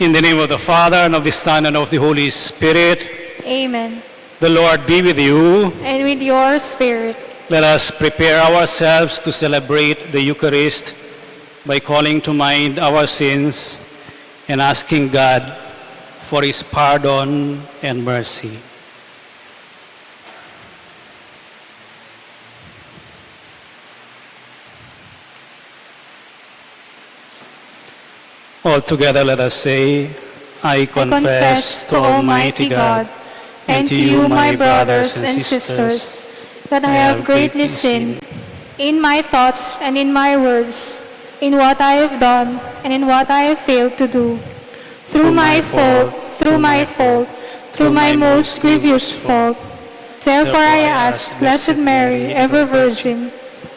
In the name of the Father, and of the Son, and of the Holy Spirit. Amen. The Lord be with you. And with your spirit. Let us prepare ourselves to celebrate the Eucharist by calling to mind our sins and asking God for His pardon and mercy. All together let us say, I confess to Almighty God and to you, my brothers and sisters, that I have greatly sinned in my thoughts and in my words, in what I have done and in what I have failed to do. Through my fault, through my most grievous fault. Therefore I ask Blessed Mary, ever Virgin,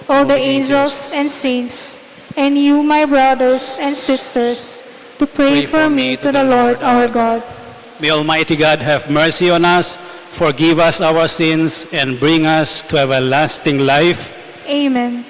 all the angels and saints, and you, my brothers and sisters, to pray for me to the Lord our God. May Almighty God have mercy on us, forgive us our sins, and bring us to everlasting life. Amen.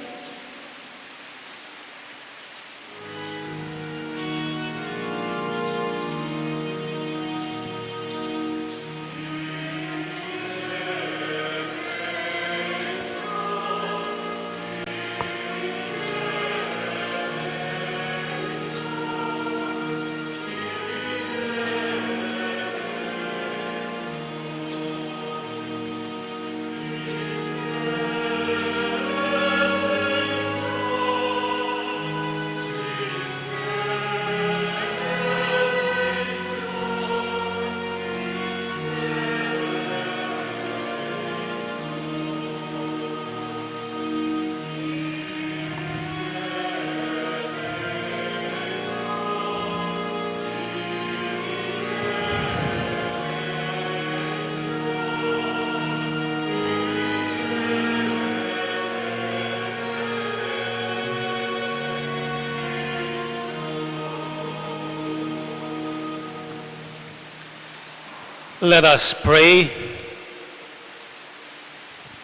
Let us pray.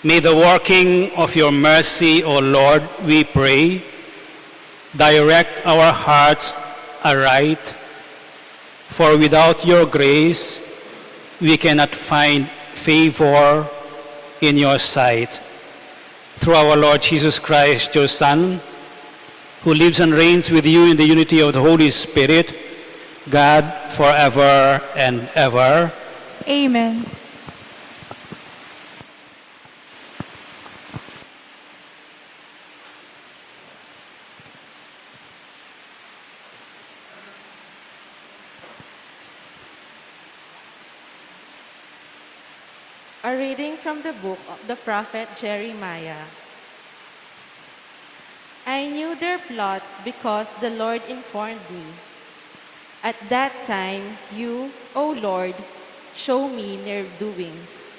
May the working of your mercy, O Lord, we pray, direct our hearts aright, for without your grace, we cannot find favor in your sight. Through our Lord Jesus Christ, your Son, who lives and reigns with you in the unity of the Holy Spirit, God, forever and ever. Amen. A reading from the book of the prophet Jeremiah. I knew their plot because the Lord informed me. At that time, you, O Lord, show me their doings.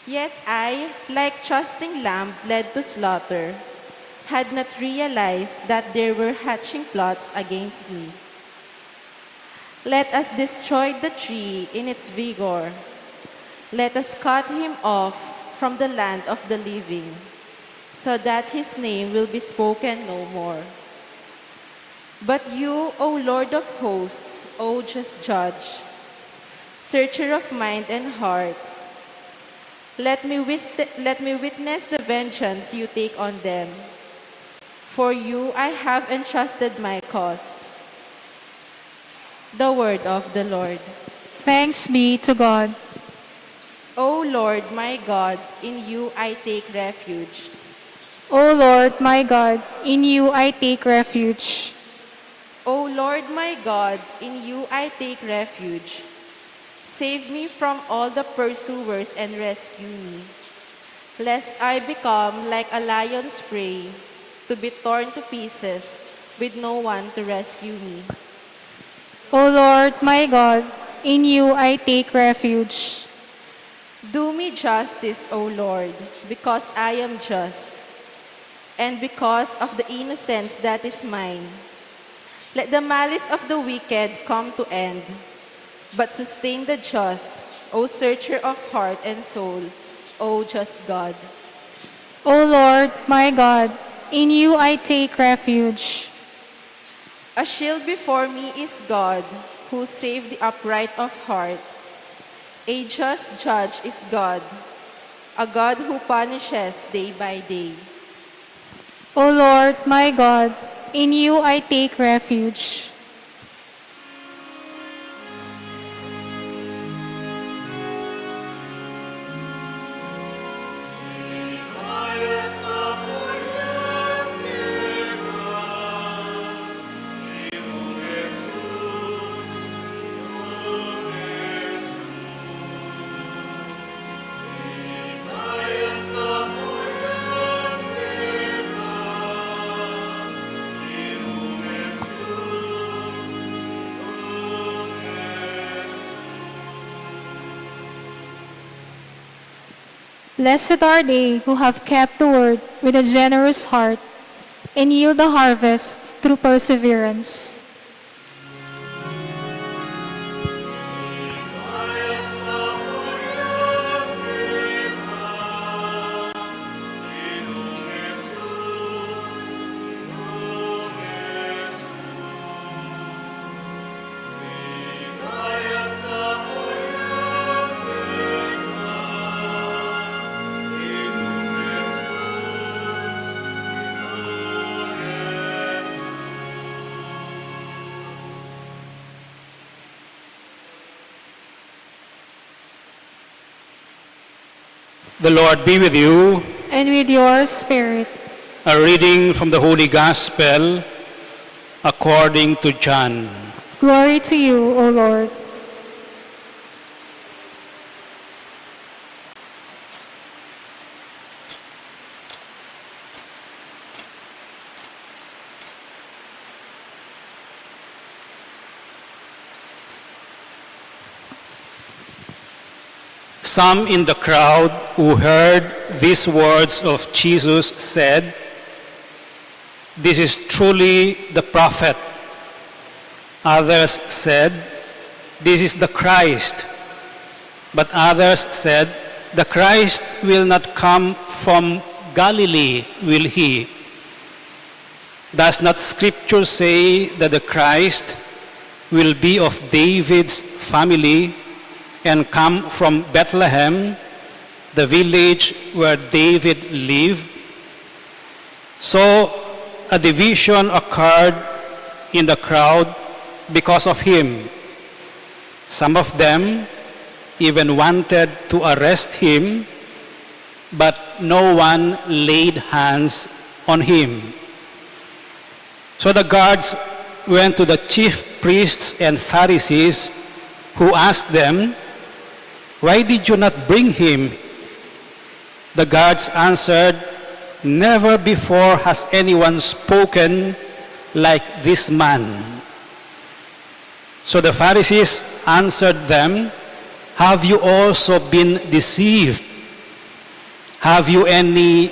Yet I, like trusting lamb led to slaughter, had not realized that there were hatching plots against me. Let us destroy the tree in its vigor. Let us cut him off from the land of the living, so that his name will be spoken no more. But you, O Lord of hosts, O just judge, searcher of mind and heart, let me witness the vengeance you take on them. For you I have entrusted my cause. The word of the Lord. Thanks be to God. O Lord, my God, in you I take refuge. O Lord, my God, in you I take refuge. O Lord, my God, in you I take refuge. Save me from all the pursuers and rescue me, lest I become like a lion's prey, to be torn to pieces with no one to rescue me. O Lord, my God, in you I take refuge. Do me justice, O Lord, because I am just, and because of the innocence that is mine. Let the malice of the wicked come to end, but sustain the just, O searcher of heart and soul, O just God. O Lord, my God, in you I take refuge. A shield before me is God, who saved the upright of heart. A just judge is God, a God who punishes day by day. O Lord, my God, in you I take refuge. Blessed are they who have kept the word with a generous heart and yield the harvest through perseverance. The Lord be with you. And with your spirit. A reading from the Holy Gospel according to John. Glory to you, O Lord. Some in the crowd who heard these words of Jesus said, "This is truly the prophet." Others said, "This is the Christ." But others said, "The Christ will not come from Galilee, will he? Does not Scripture say that the Christ will be of David's family and come from Bethlehem, the village where David lived?" So a division occurred in the crowd because of him. Some of them even wanted to arrest him, but no one laid hands on him. So the guards went to the chief priests and Pharisees, who asked them, "Why did you not bring him?" The guards answered, "Never before has anyone spoken like this man." So the Pharisees answered them, "Have you also been deceived? Have you any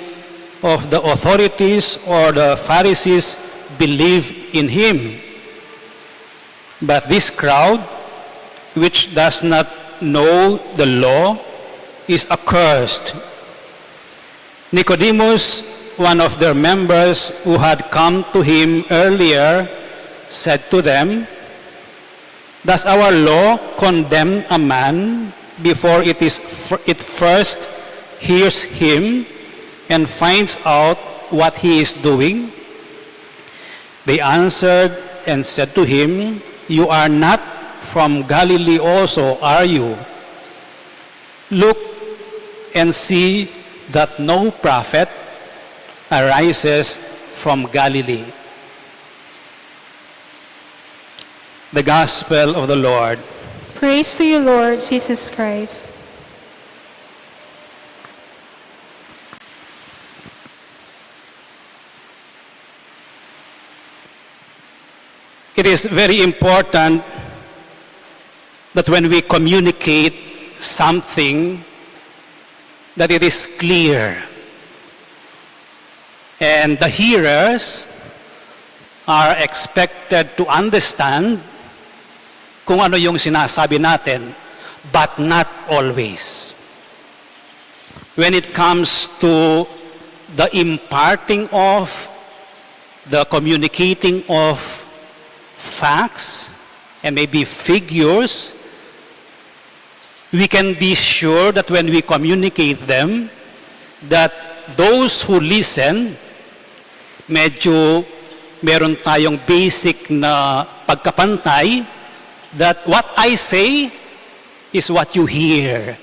of the authorities or the Pharisees believed in him?" But this crowd, which does not know the law, is accursed. Nicodemus, one of their members who had come to him earlier, said to them, "Does our law condemn a man before it first hears him and finds out what he is doing?" They answered and said to him, "You are not from Galilee also, are you? Look and see that no prophet arises from Galilee." The Gospel of the Lord. Praise to you, Lord Jesus Christ. It is very important that when we communicate something, that it is clear. And the hearers are expected to understand kung ano yung sinasabi natin, but not always. When it comes to the imparting of, the communicating of facts and maybe figures, we can be sure that when we communicate them, that those who listen, medyo meron tayong basic na pagkapantay, that what I say is what you hear.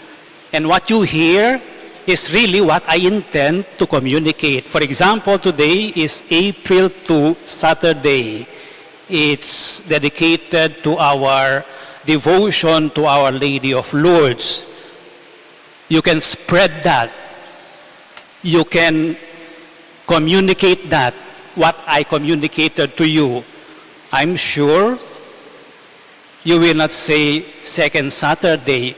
And what you hear is really what I intend to communicate. For example, today is April 2, Saturday. It's dedicated to our devotion to Our Lady of Lourdes. You can spread that. You can communicate that, what I communicated to you. I'm sure you will not say second Saturday,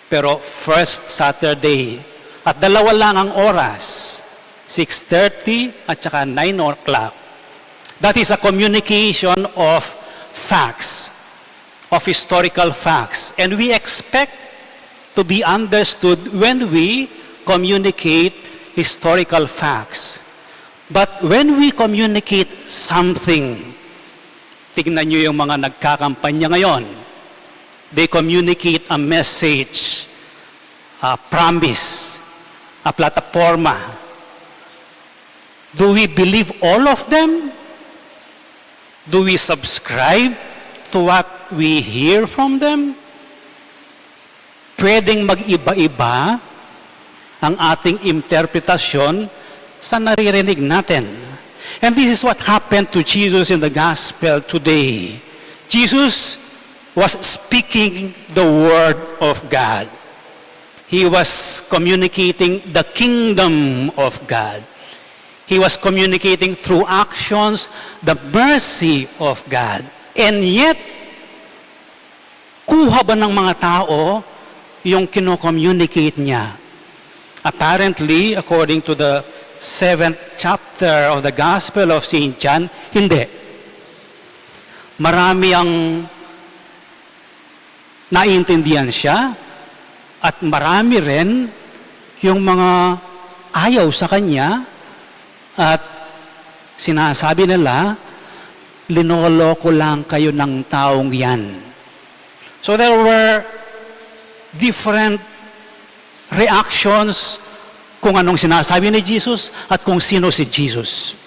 pero first Saturday. At dalawa lang ang oras, 6:30 at saka 9 o'clock. That is a communication of facts, of historical facts. And we expect to be understood when we communicate historical facts. But when we communicate something, tignan nyo yung mga nagkakampanya ngayon. They communicate a message, a promise, a plataforma. Do we believe all of them? Do we subscribe to what we hear from them? Pwedeng mag-iba-iba ang ating interpretasyon sa naririnig natin. And this is what happened to Jesus in the gospel today. Jesus was speaking the word of God. He was communicating the kingdom of God. He was communicating through actions the mercy of God. And yet, kuha ba ng mga tao yung kino-communicate niya? Apparently, according to the 7th chapter of the Gospel of St. John, hindi. Marami ang naiintindihan siya at marami rin yung mga ayaw sa kanya at sinasabi nila, linoloko lang kayo ng taong yan. So there were different reactions kung anong sinasabi ni Jesus at kung sino si Jesus.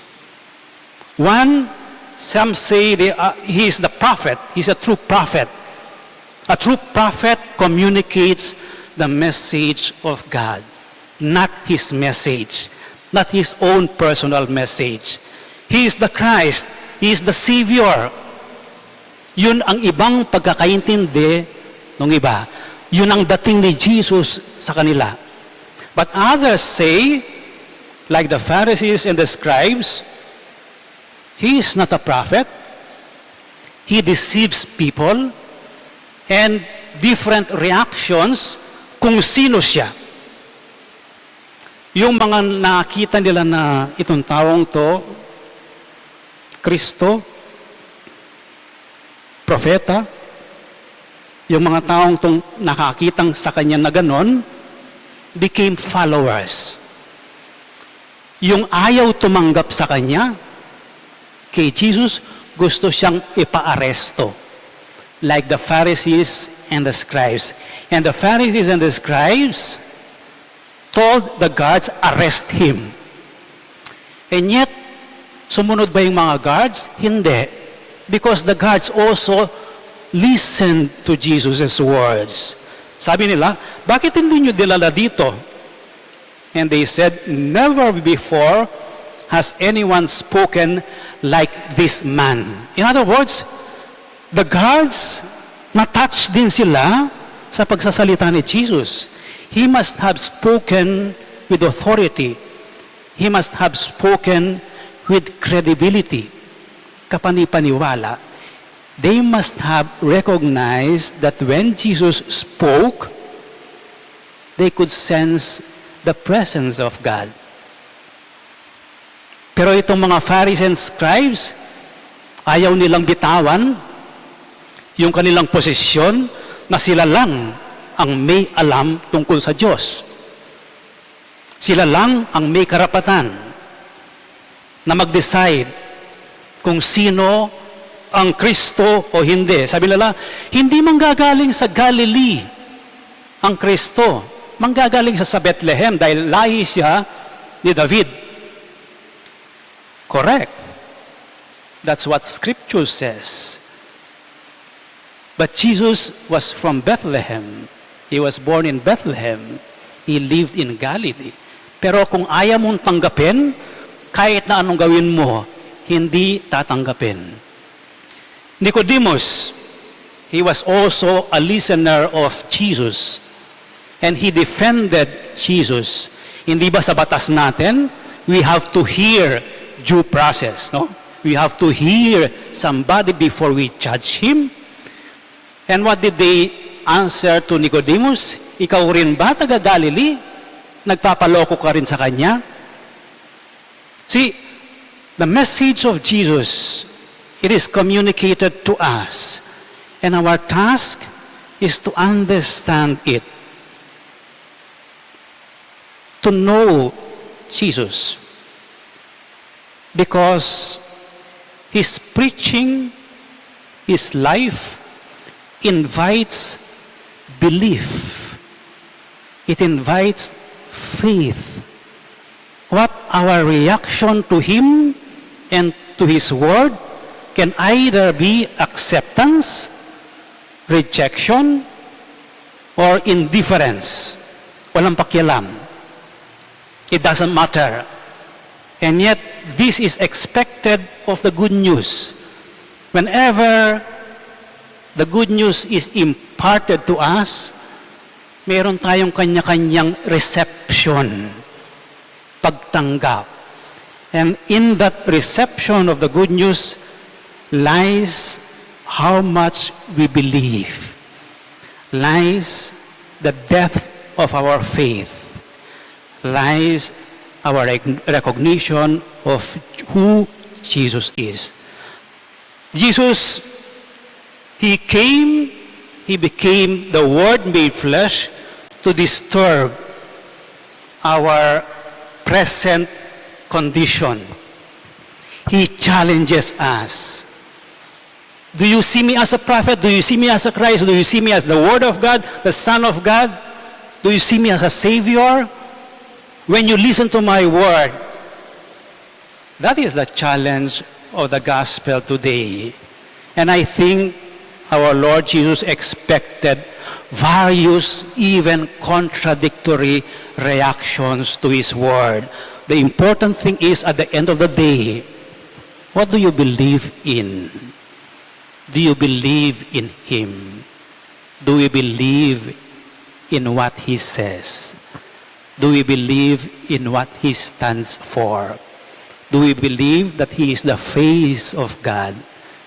One, some say he is the prophet. He's a true prophet. A true prophet communicates the message of God, not his message, not his own personal message. He is the Christ. He is the Savior. Yun ang ibang pagkakaintindi ng iba. Yun ang dating ni Jesus sa kanila. But others say, like the Pharisees and the scribes, he is not a prophet. He deceives people, and different reactions kung sino siya. Yung mga nakita nila na itong taong to, Kristo, propeta, yung mga taong tong nakakitang sa kanya na ganon, became followers. Yung ayaw tumanggap sa kanya, kay Jesus, gusto siyang ipaaresto. Like the Pharisees and the scribes. And the Pharisees and the scribes told the guards, arrest him. And yet, sumunod ba yung mga guards? Hindi. Because the guards also listened to Jesus' words. Sabi nila, bakit hindi nyo dilala dito? And they said, never before has anyone spoken like this man. In other words, the guards, na-touch din sila sa pagsasalita ni Jesus. He must have spoken with authority. He must have spoken with credibility, kapanipaniwala. They must have recognized that when Jesus spoke, they could sense the presence of God. Pero itong mga Pharisees and scribes, ayaw nilang bitawan yung kanilang posisyon na sila lang ang may alam tungkol sa Diyos. Sila lang ang may karapatan na mag-decide kung sino ang Kristo o hindi. Sabi nila, hindi manggagaling sa Galilee ang Kristo. Manggagaling sa Bethlehem dahil lahi siya ni David. Correct. That's what Scripture says. But Jesus was from Bethlehem. He was born in Bethlehem. He lived in Galilee. Pero kung ayaw mong tanggapin, kahit na anong gawin mo, hindi tatanggapin. Nicodemus, he was also a listener of Jesus. And he defended Jesus. Hindi ba sa batas natin, we have to hear due process, no? We have to hear somebody before we judge him. And what did they answer to Nicodemus? Ikaw rin ba taga Galilee? Nagpapaloko ka rin sa kanya? See, the message of Jesus, it is communicated to us. And our task is to understand it. To know Jesus. Because his preaching, his life, invites belief. It invites faith. What our reaction to him and to his word can either be acceptance, rejection, or indifference. Walang pakialam. It doesn't matter. And yet, this is expected of the good news. Whenever the good news is imparted to us, meron tayong kanya-kanyang reception, pagtanggap. And in that reception of the good news lies how much we believe, lies the depth of our faith, lies our recognition of who Jesus is. Jesus, he came, he became the Word made flesh to disturb our present condition. He challenges us. Do you see me as a prophet? Do you see me as a Christ? Do you see me as the Word of God, the Son of God? Do you see me as a Savior? When you listen to my word, that is the challenge of the gospel today. And I think our Lord Jesus expected various, even contradictory reactions to his word. The important thing is, at the end of the day, what do you believe in? Do you believe in him? Do we believe in what he says? Do we believe in what he stands for? Do we believe that he is the face of God?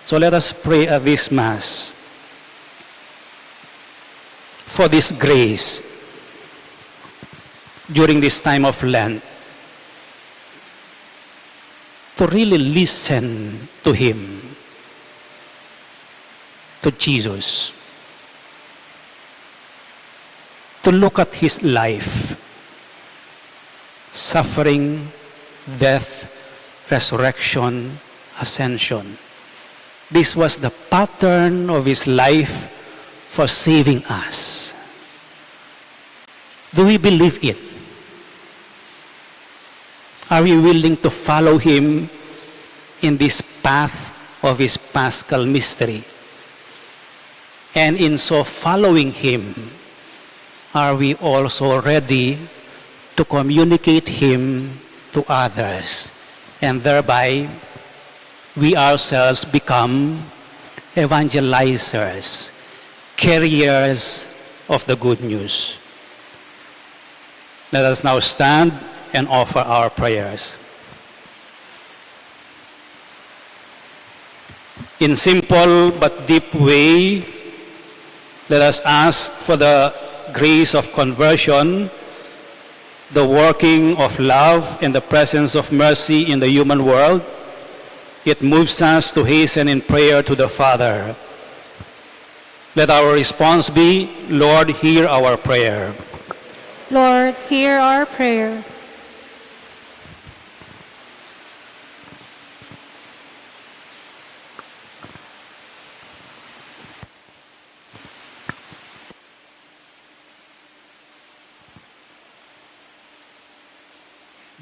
So let us pray at this Mass for this grace during this time of Lent, to really listen to him, to Jesus, to look at his life, suffering, death, resurrection, ascension. This was the pattern of his life for saving us. Do we believe it? Are we willing to follow him in this path of his paschal mystery? And in so following him, are we also ready to communicate him to others, and thereby we ourselves become evangelizers, carriers of the good news? Let us now stand and offer our prayers. In simple but deep way, let us ask for the grace of conversion, the working of love and the presence of mercy in the human world. It moves us to hasten in prayer to the Father. Let our response be, Lord, hear our prayer. Lord, hear our prayer.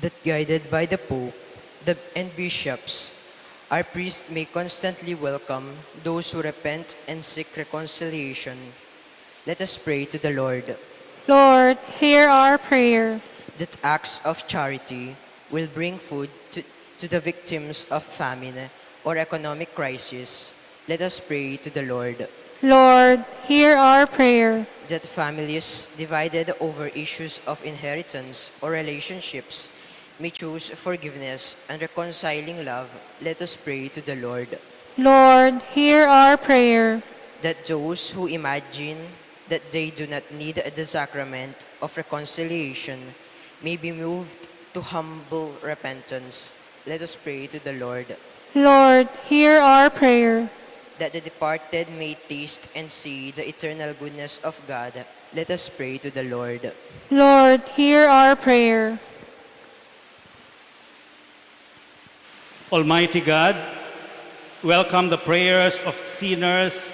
that guided by the Pope and bishops, our priests may constantly welcome those who repent and seek reconciliation. Let us pray to the Lord. Lord, hear our prayer. That acts of charity will bring food to the victims of famine or economic crisis. Let us pray to the Lord. Lord, hear our prayer. That families divided over issues of inheritance or relationships may choose forgiveness and reconciling love. Let us pray to the Lord. Lord, hear our prayer. That those who imagine that they do not need the sacrament of reconciliation may be moved to humble repentance. Let us pray to the Lord. Lord, hear our prayer. That the departed may taste and see the eternal goodness of God. Let us pray to the Lord. Lord, hear our prayer. Almighty God, welcome the prayers of sinners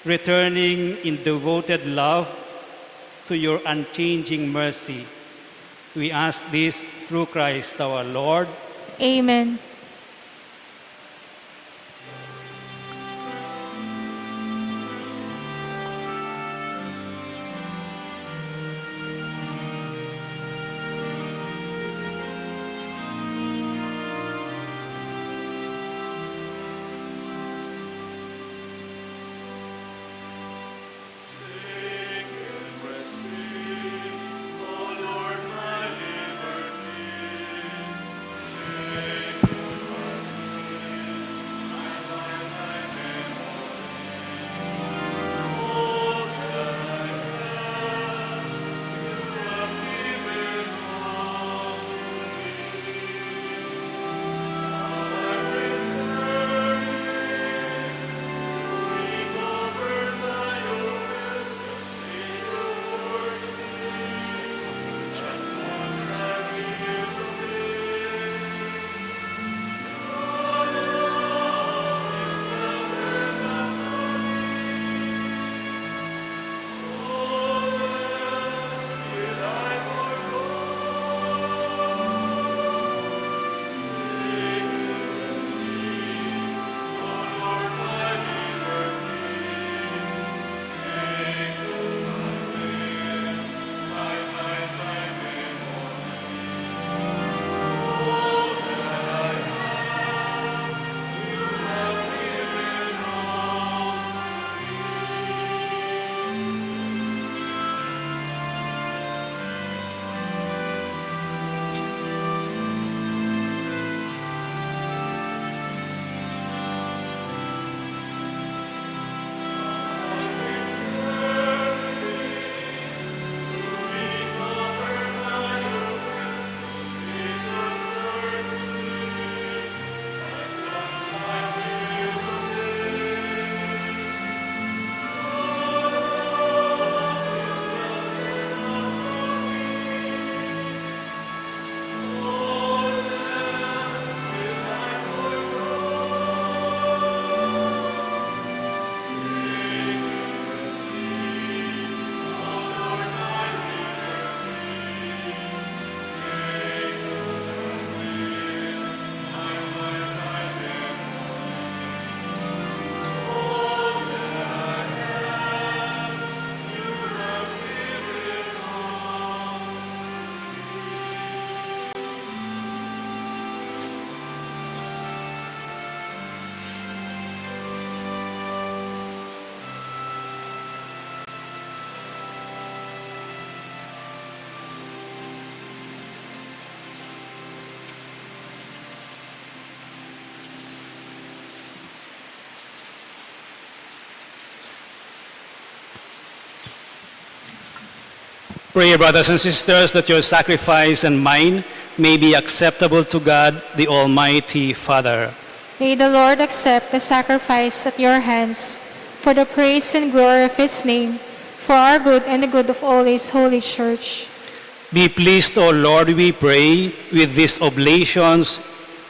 returning in devoted love to your unchanging mercy. We ask this through Christ our Lord. Amen. Pray, brothers and sisters, that your sacrifice and mine may be acceptable to God, the Almighty Father. May the Lord accept the sacrifice at your hands for the praise and glory of his name, for our good and the good of all his holy church. Be pleased, O Lord, we pray, with these oblations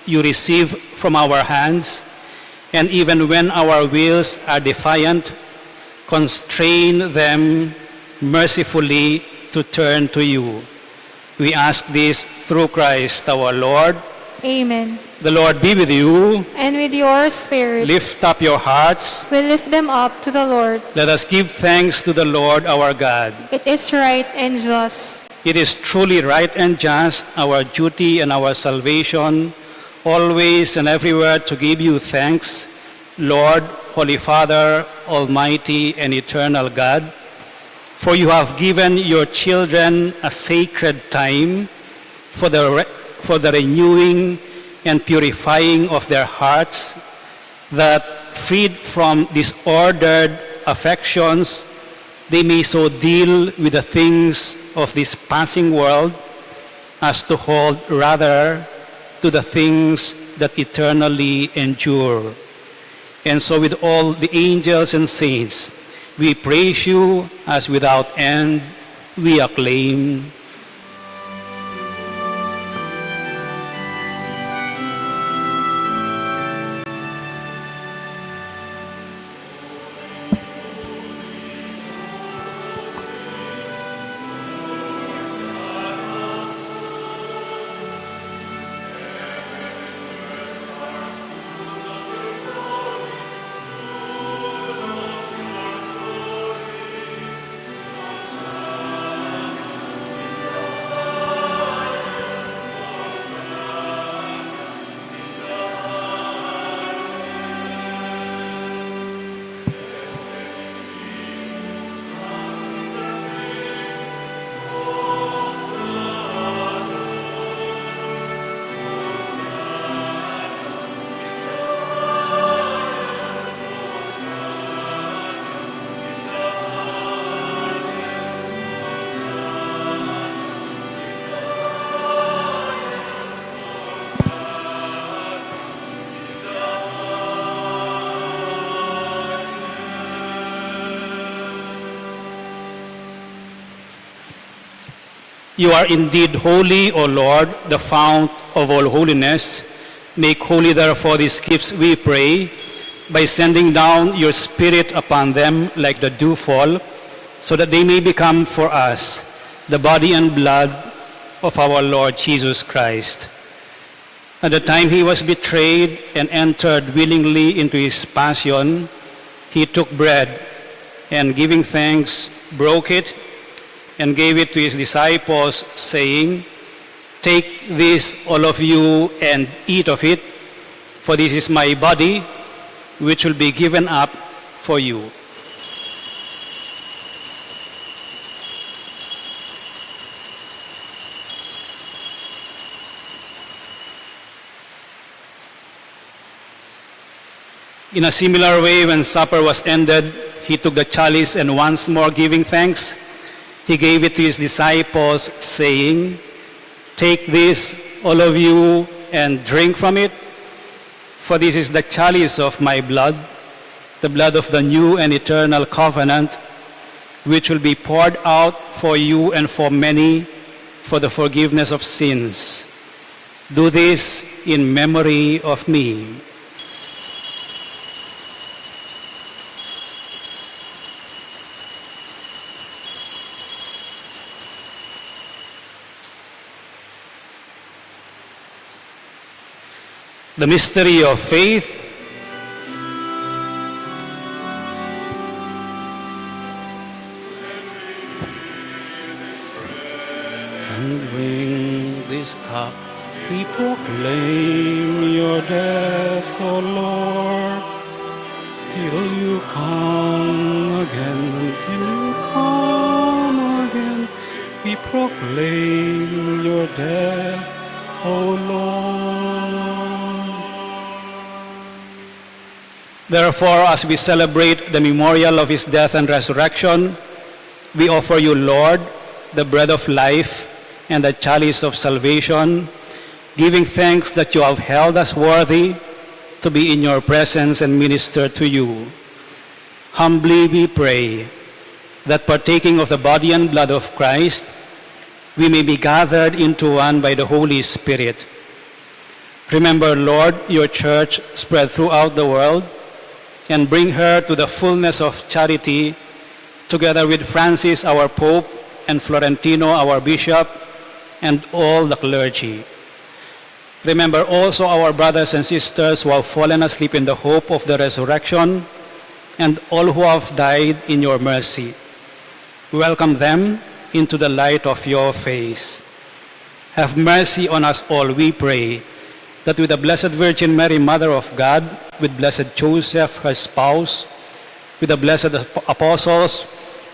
you receive from our hands, and even when our wills are defiant, constrain them mercifully to turn to you. We ask this through Christ our Lord. Amen. The Lord be with you. And with your spirit, Lift up your hearts. we lift them up to the Lord. Let us give thanks to the Lord our God. It is right and just. It is truly right and just, our duty and our salvation, always and everywhere to give you thanks, Lord, Holy Father, Almighty and eternal God, for you have given your children a sacred time for the renewing and purifying of their hearts, that freed from disordered affections, they may so deal with the things of this passing world as to hold rather to the things that eternally endure. And so with all the angels and saints, we praise you as without end we acclaim. You are indeed holy, O Lord, the fount of all holiness. Make holy, therefore, these gifts, we pray, by sending down your Spirit upon them like the dewfall, so that they may become for us the body and blood of our Lord Jesus Christ. At the time he was betrayed and entered willingly into his passion, he took bread and, giving thanks, broke it and gave it to his disciples, saying, "Take this, all of you, and eat of it, for this is my body, which will be given up for you." In a similar way, when supper was ended, he took the chalice and, once more giving thanks, he gave it to his disciples, saying, "Take this, all of you, and drink from it, for this is the chalice of my blood, the blood of the new and eternal covenant, which will be poured out for you and for many for the forgiveness of sins. Do this in memory of me." The mystery of faith. And bring this cup, we proclaim your death, O Lord, till you come again, till you come again. We proclaim your death, O Lord. Therefore, as we celebrate the memorial of his death and resurrection, we offer you, Lord, the bread of life and the chalice of salvation, giving thanks that you have held us worthy to be in your presence and minister to you. Humbly we pray that, partaking of the body and blood of Christ, we may be gathered into one by the Holy Spirit. Remember, Lord, your church spread throughout the world, and bring her to the fullness of charity, together with Francis, our Pope, and Florentino, our Bishop, and all the clergy. Remember also our brothers and sisters who have fallen asleep in the hope of the resurrection, and all who have died in your mercy. Welcome them into the light of your face. Have mercy on us all, we pray, that with the Blessed Virgin Mary, Mother of God, with Blessed Joseph, her spouse, with the blessed apostles,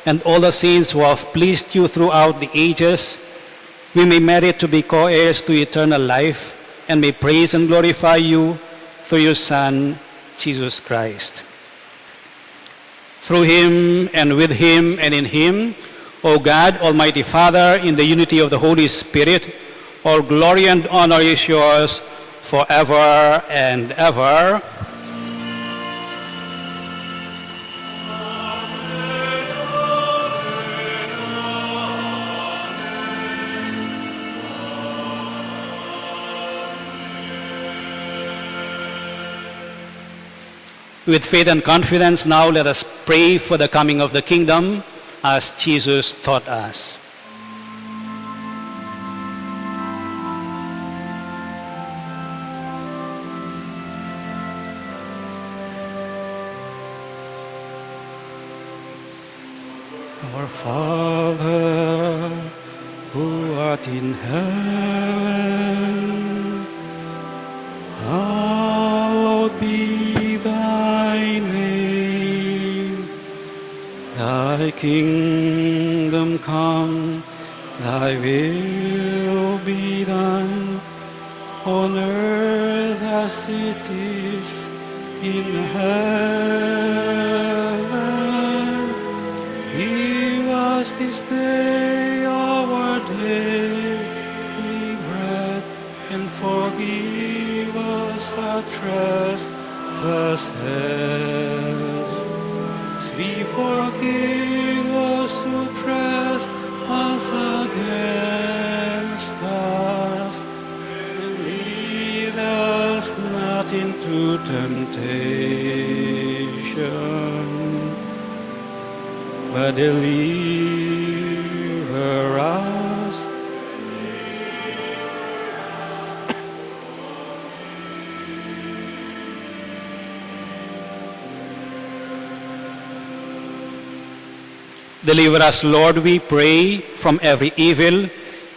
and all the saints who have pleased you throughout the ages, we may merit to be co-heirs to eternal life, and may praise and glorify you through your Son, Jesus Christ. Through him, and with him, and in him, O God, Almighty Father, in the unity of the Holy Spirit, all glory and honor is yours forever and ever. With faith and confidence, now let us pray for the coming of the kingdom as Jesus taught us. Our Father, who art in heaven, hallowed be thy name. Thy kingdom come, thy will be done, on earth as it is in heaven. Give us this day our daily bread, and forgive us our trespasses, as we forgive those who trespass against us. And lead us not into temptation, but deliver us. Deliver us, Lord, we pray, from every evil.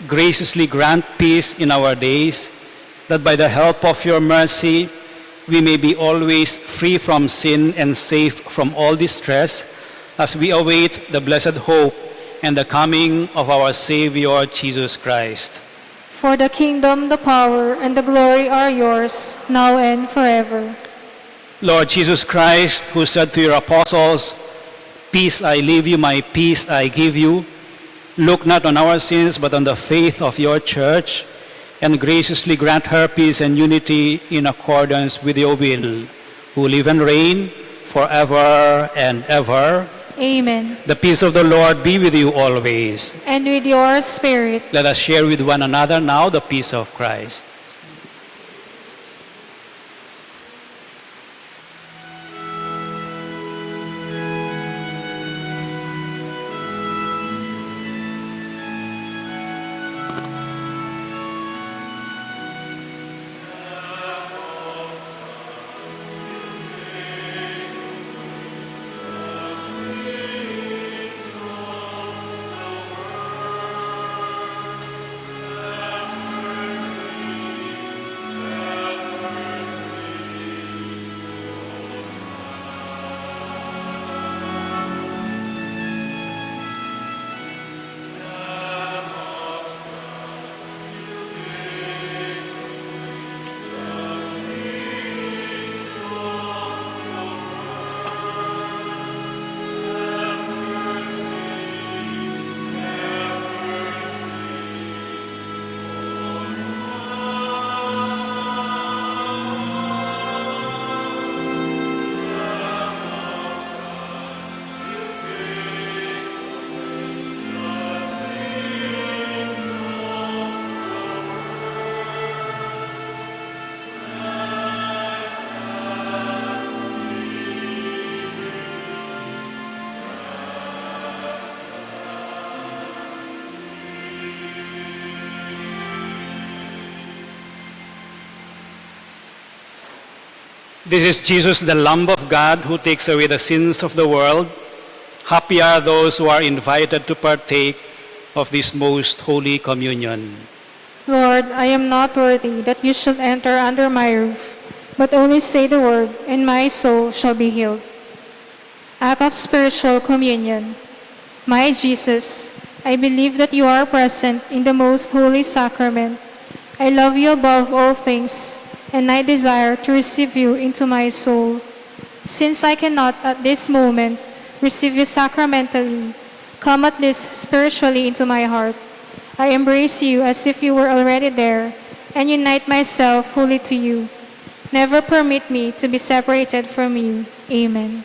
Graciously grant peace in our days, that by the help of your mercy we may be always free from sin and safe from all distress, as we await the blessed hope and the coming of our Savior, Jesus Christ. For the kingdom, the power, and the glory are yours, now and forever. Lord Jesus Christ, who said to your apostles, "Peace I leave you, my peace I give you," look not on our sins, but on the faith of your church, and graciously grant her peace and unity in accordance with your will, who live and reign forever and ever. Amen. The peace of the Lord be with you always. And with your spirit. Let us share with one another now the peace of Christ. This is Jesus, the Lamb of God, who takes away the sins of the world. Happy are those who are invited to partake of this most holy communion. Lord, I am not worthy that you should enter under my roof, but only say the word, and my soul shall be healed. Act of spiritual communion. My Jesus, I believe that you are present in the most holy sacrament. I love you above all things, and I desire to receive you into my soul. Since I cannot at this moment receive you sacramentally, come at least spiritually into my heart. I embrace you as if you were already there, and unite myself wholly to you. Never permit me to be separated from you. Amen.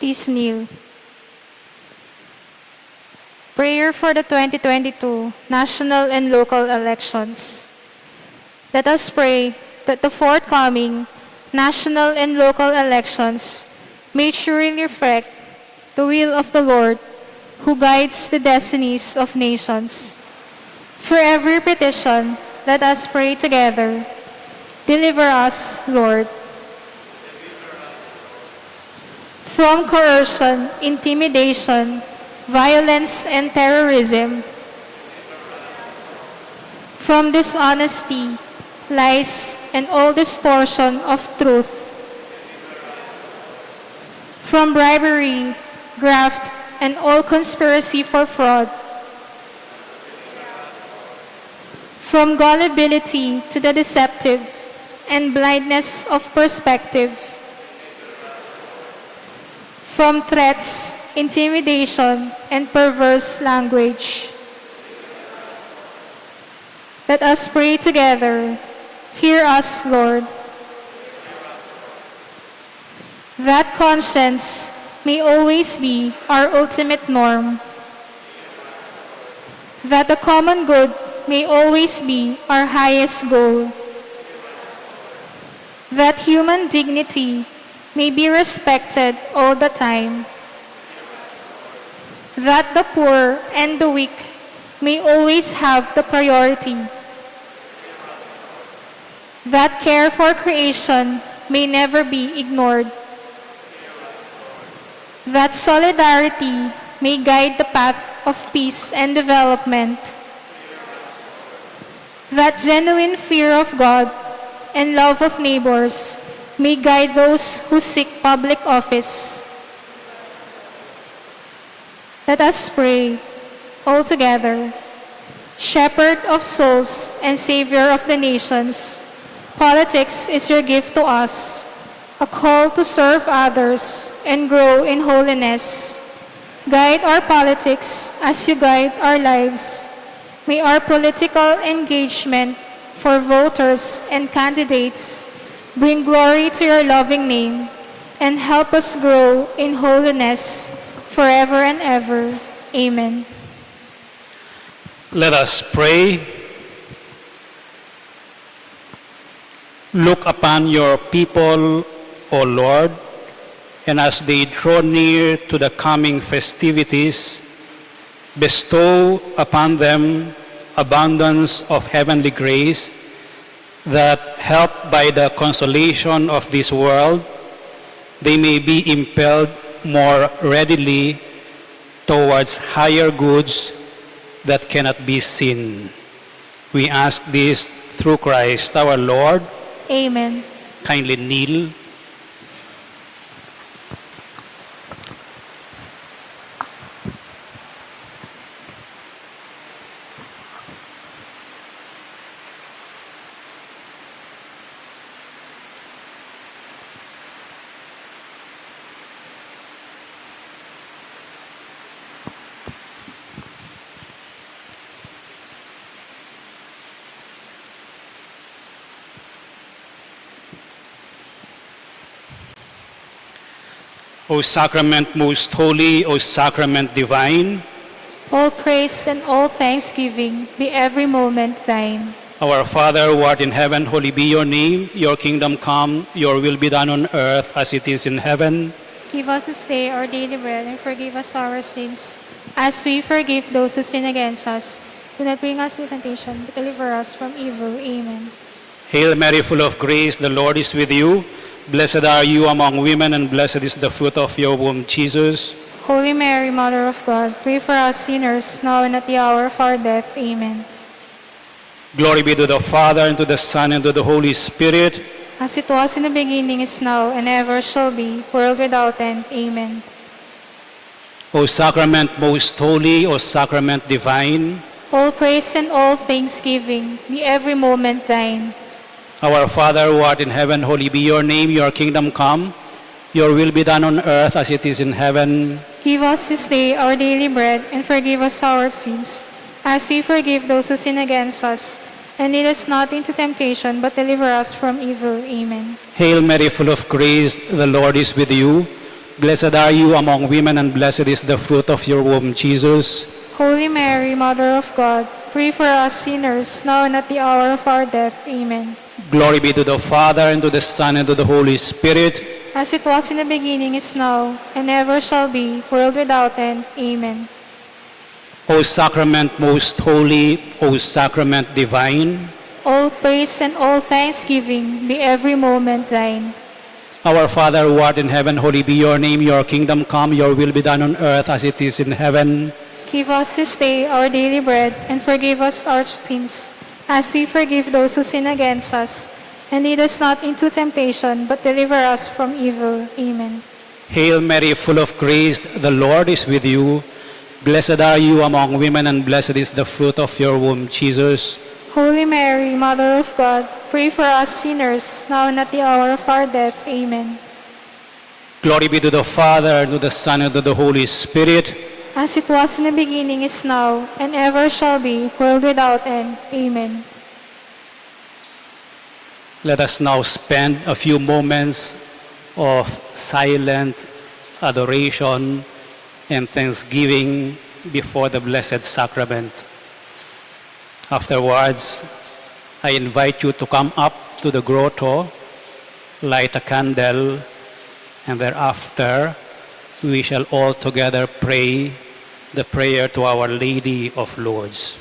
Please kneel. Prayer for the 2022 national and local elections. Let us pray that the forthcoming national and local elections may truly reflect the will of the Lord who guides the destinies of nations. For every petition, let us pray together. Deliver us, Lord. From coercion, intimidation, violence, and terrorism. From dishonesty, lies, and all distortion of truth. From bribery, graft, and all conspiracy for fraud. From gullibility to the deceptive and blindness of perspective. From threats, intimidation, and perverse language. Let us pray together. Hear us, Lord. That conscience may always be our ultimate norm. That the common good may always be our highest goal. That human dignity may be respected all the time. That the poor and the weak may always have the priority. That care for creation may never be ignored. That solidarity may guide the path of peace and development. That genuine fear of God and love of neighbors may guide those who seek public office. Let us pray all together. Shepherd of souls and Savior of the nations, politics is your gift to us, a call to serve others and grow in holiness. Guide our politics as you guide our lives. May our political engagement for voters and candidates bring glory to your loving name and help us grow in holiness forever and ever. Amen. Let us pray. Look upon your people, O Lord, and as they draw near to the coming festivities, bestow upon them abundance of heavenly grace that, helped by the consolation of this world, they may be impelled more readily towards higher goods that cannot be seen. We ask this through Christ our Lord. Amen. Kindly kneel. O sacrament most holy, O sacrament divine, All praise and all thanksgiving be every moment thine. our Father who art in heaven, holy be your name. Your kingdom come, your will be done on earth as it is in heaven. Give us this day our daily bread and forgive us our sins, as we forgive those who sin against us. Do not bring us into temptation, but deliver us from evil. Amen. Hail Mary, full of grace, the Lord is with you. Blessed are you among women, and blessed is the fruit of your womb, Jesus. Holy Mary, Mother of God, pray for us sinners, now and at the hour of our death. Amen. Glory be to the Father, and to the Son, and to the Holy Spirit. As it was in the beginning, is now, and ever shall be, world without end. Amen. O sacrament most holy, O sacrament divine, All praise and all thanksgiving be every moment thine. our Father who art in heaven, holy be your name. Your kingdom come, your will be done on earth as it is in heaven. Give us this day our daily bread, and forgive us our sins, as we forgive those who sin against us. And lead us not into temptation, but deliver us from evil. Amen. Hail Mary, full of grace, the Lord is with you. Blessed are you among women, and blessed is the fruit of your womb, Jesus. Holy Mary, Mother of God, pray for us sinners, now and at the hour of our death. Amen. Glory be to the Father, and to the Son, and to the Holy Spirit. As it was in the beginning, is now, and ever shall be, world without end. Amen. O sacrament most holy, O sacrament divine, All praise and all thanksgiving be every moment thine. our Father who art in heaven, holy be your name. Your kingdom come, your will be done on earth as it is in heaven. Give us this day our daily bread, and forgive us our sins, as we forgive those who sin against us. And lead us not into temptation, but deliver us from evil. Amen. Hail Mary, full of grace, the Lord is with you. Blessed are you among women, and blessed is the fruit of your womb, Jesus. Holy Mary, Mother of God, pray for us sinners, now and at the hour of our death. Amen. Glory be to the Father, and to the Son, and to the Holy Spirit. As it was in the beginning, is now, and ever shall be, world without end. Amen. Let us now spend a few moments of silent adoration and thanksgiving before the Blessed Sacrament. Afterwards, I invite you to come up to the grotto, light a candle, and thereafter we shall all together pray the prayer to Our Lady of Lourdes.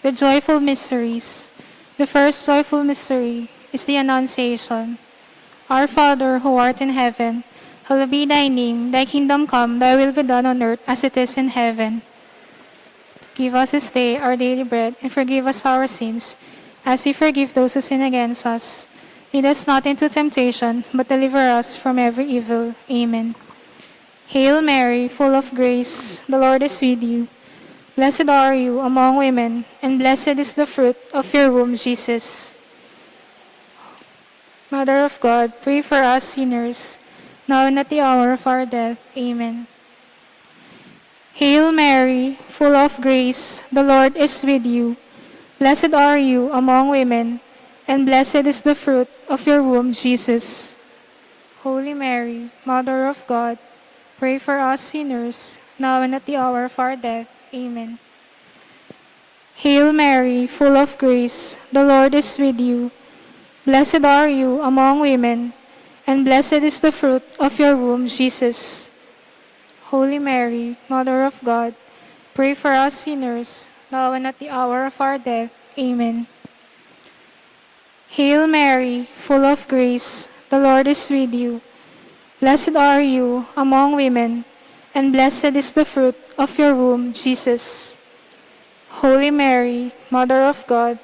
The joyful mysteries. The first joyful mystery is the Annunciation. Our Father, who art in heaven, hallowed be thy name. Thy kingdom come, thy will be done on earth as it is in heaven. Give us this day our daily bread, and forgive us our sins, as we forgive those who sin against us. Lead us not into temptation, but deliver us from every evil. Amen. Hail Mary, full of grace, the Lord is with you. Blessed are you among women, and blessed is the fruit of your womb, Jesus. Mother of God, pray for us sinners, now and at the hour of our death. Amen. Hail Mary, full of grace, the Lord is with you. Blessed are you among women, and blessed is the fruit of your womb, Jesus. Holy Mary, Mother of God, pray for us sinners, now and at the hour of our death. Amen. Hail Mary, full of grace, the Lord is with you. Blessed are you among women, and blessed is the fruit of your womb, Jesus. Holy Mary, Mother of God, pray for us sinners, now and at the hour of our death. Amen. Hail Mary, full of grace, the Lord is with you. Blessed are you among women, and blessed is the fruit of your womb, Jesus. Holy Mary, Mother of God,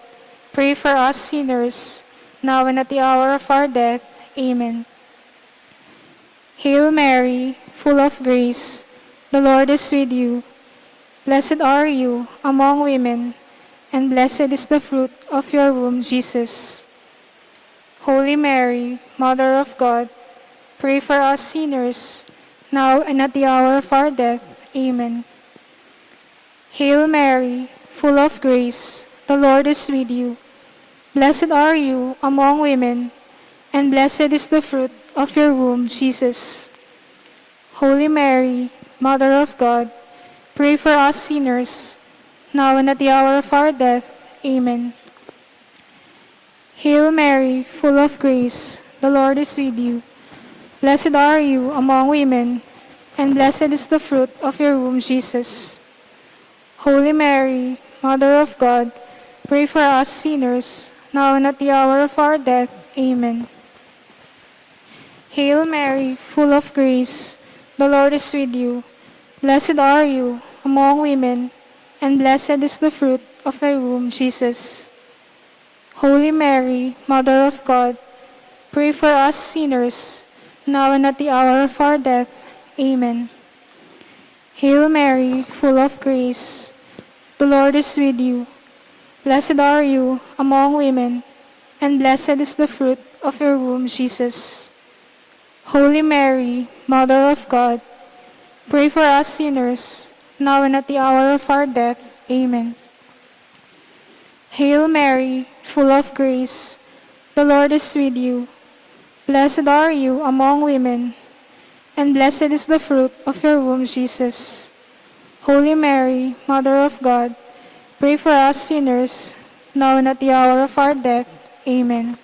pray for us sinners, now and at the hour of our death. Amen. Hail Mary, full of grace, the Lord is with you. Blessed are you among women, and blessed is the fruit of your womb, Jesus. Holy Mary, Mother of God, pray for us sinners, now and at the hour of our death. Amen. Hail Mary, full of grace, the Lord is with you. Blessed are you among women, and blessed is the fruit of your womb, Jesus. Holy Mary, Mother of God, pray for us sinners, now and at the hour of our death. Amen. Hail Mary, full of grace, the Lord is with you. Blessed are you among women, and blessed is the fruit of your womb, Jesus. Holy Mary, Mother of God, pray for us sinners, now and at the hour of our death. Amen. Hail Mary, full of grace, the Lord is with you. Blessed are you among women, and blessed is the fruit of your womb, Jesus. Holy Mary, Mother of God, pray for us sinners, now and at the hour of our death. Amen. Hail Mary, full of grace, the Lord is with you. Blessed are you among women, and blessed is the fruit of your womb, Jesus. Holy Mary, Mother of God, pray for us sinners, now and at the hour of our death. Amen. Hail Mary, full of grace, the Lord is with you. Blessed are you among women, and blessed is the fruit of your womb, Jesus. Holy Mary, Mother of God, pray for us sinners, now and at the hour of our death. Amen.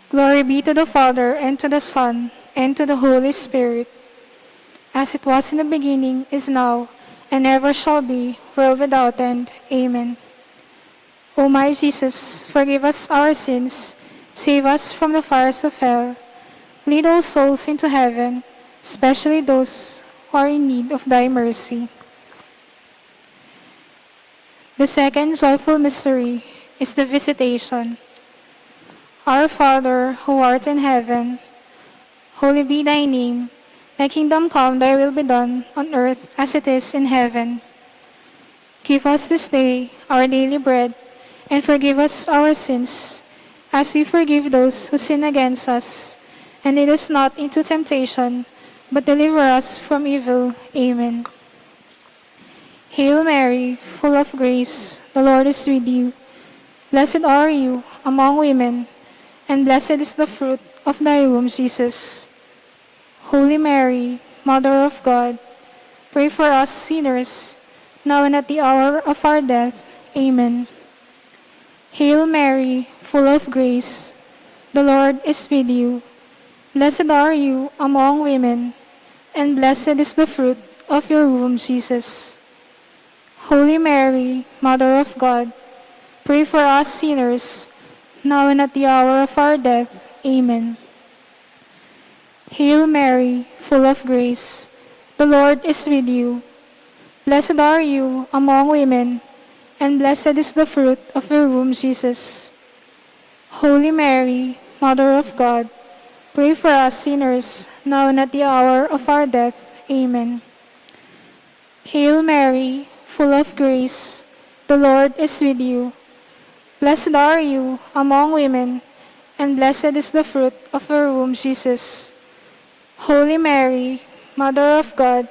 Glory be to the Father, and to the Son, and to the Holy Spirit, as it was in the beginning, is now, and ever shall be, world without end. Amen. O my Jesus, forgive us our sins, save us from the fires of hell, lead all souls into heaven, especially those who are in need of thy mercy. The second joyful mystery is the Visitation. Our Father, who art in heaven, holy be thy name. Thy kingdom come, thy will be done, on earth as it is in heaven. Give us this day our daily bread, and forgive us our sins, as we forgive those who sin against us. And lead us not into temptation, but deliver us from evil. Amen. Hail Mary, full of grace, the Lord is with you. Blessed are you among women, and blessed is the fruit of thy womb, Jesus. Holy Mary, Mother of God, pray for us sinners, now and at the hour of our death. Amen. Hail Mary, full of grace, the Lord is with you. Blessed are you among women, and blessed is the fruit of your womb, Jesus. Holy Mary, Mother of God, pray for us sinners, now and at the hour of our death. Amen. Hail Mary, full of grace, the Lord is with you. Blessed are you among women, and blessed is the fruit of your womb, Jesus. Holy Mary, Mother of God, pray for us sinners, now and at the hour of our death. Amen. Hail Mary, full of grace, the Lord is with you. Blessed are you among women, and blessed is the fruit of your womb, Jesus. Holy Mary, Mother of God,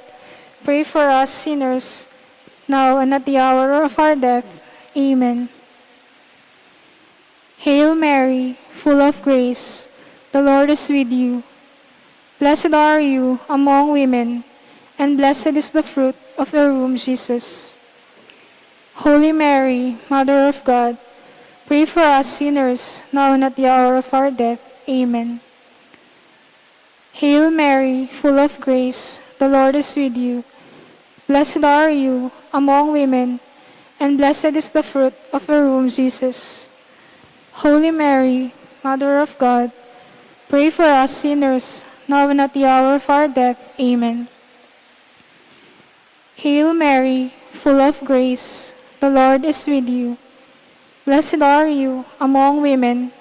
pray for us sinners, now and at the hour of our death. Amen. Hail Mary, full of grace, the Lord is with you. Blessed are you among women, and blessed is the fruit of your womb, Jesus. Holy Mary, Mother of God, pray for us sinners, now and at the hour of our death. Amen. Hail Mary, full of grace, the Lord is with you. Blessed are you among women, and blessed is the fruit of your womb, Jesus. Holy Mary, Mother of God, pray for us sinners, now and at the hour of our death. Amen. Hail Mary, full of grace, the Lord is with you. Blessed are you among women,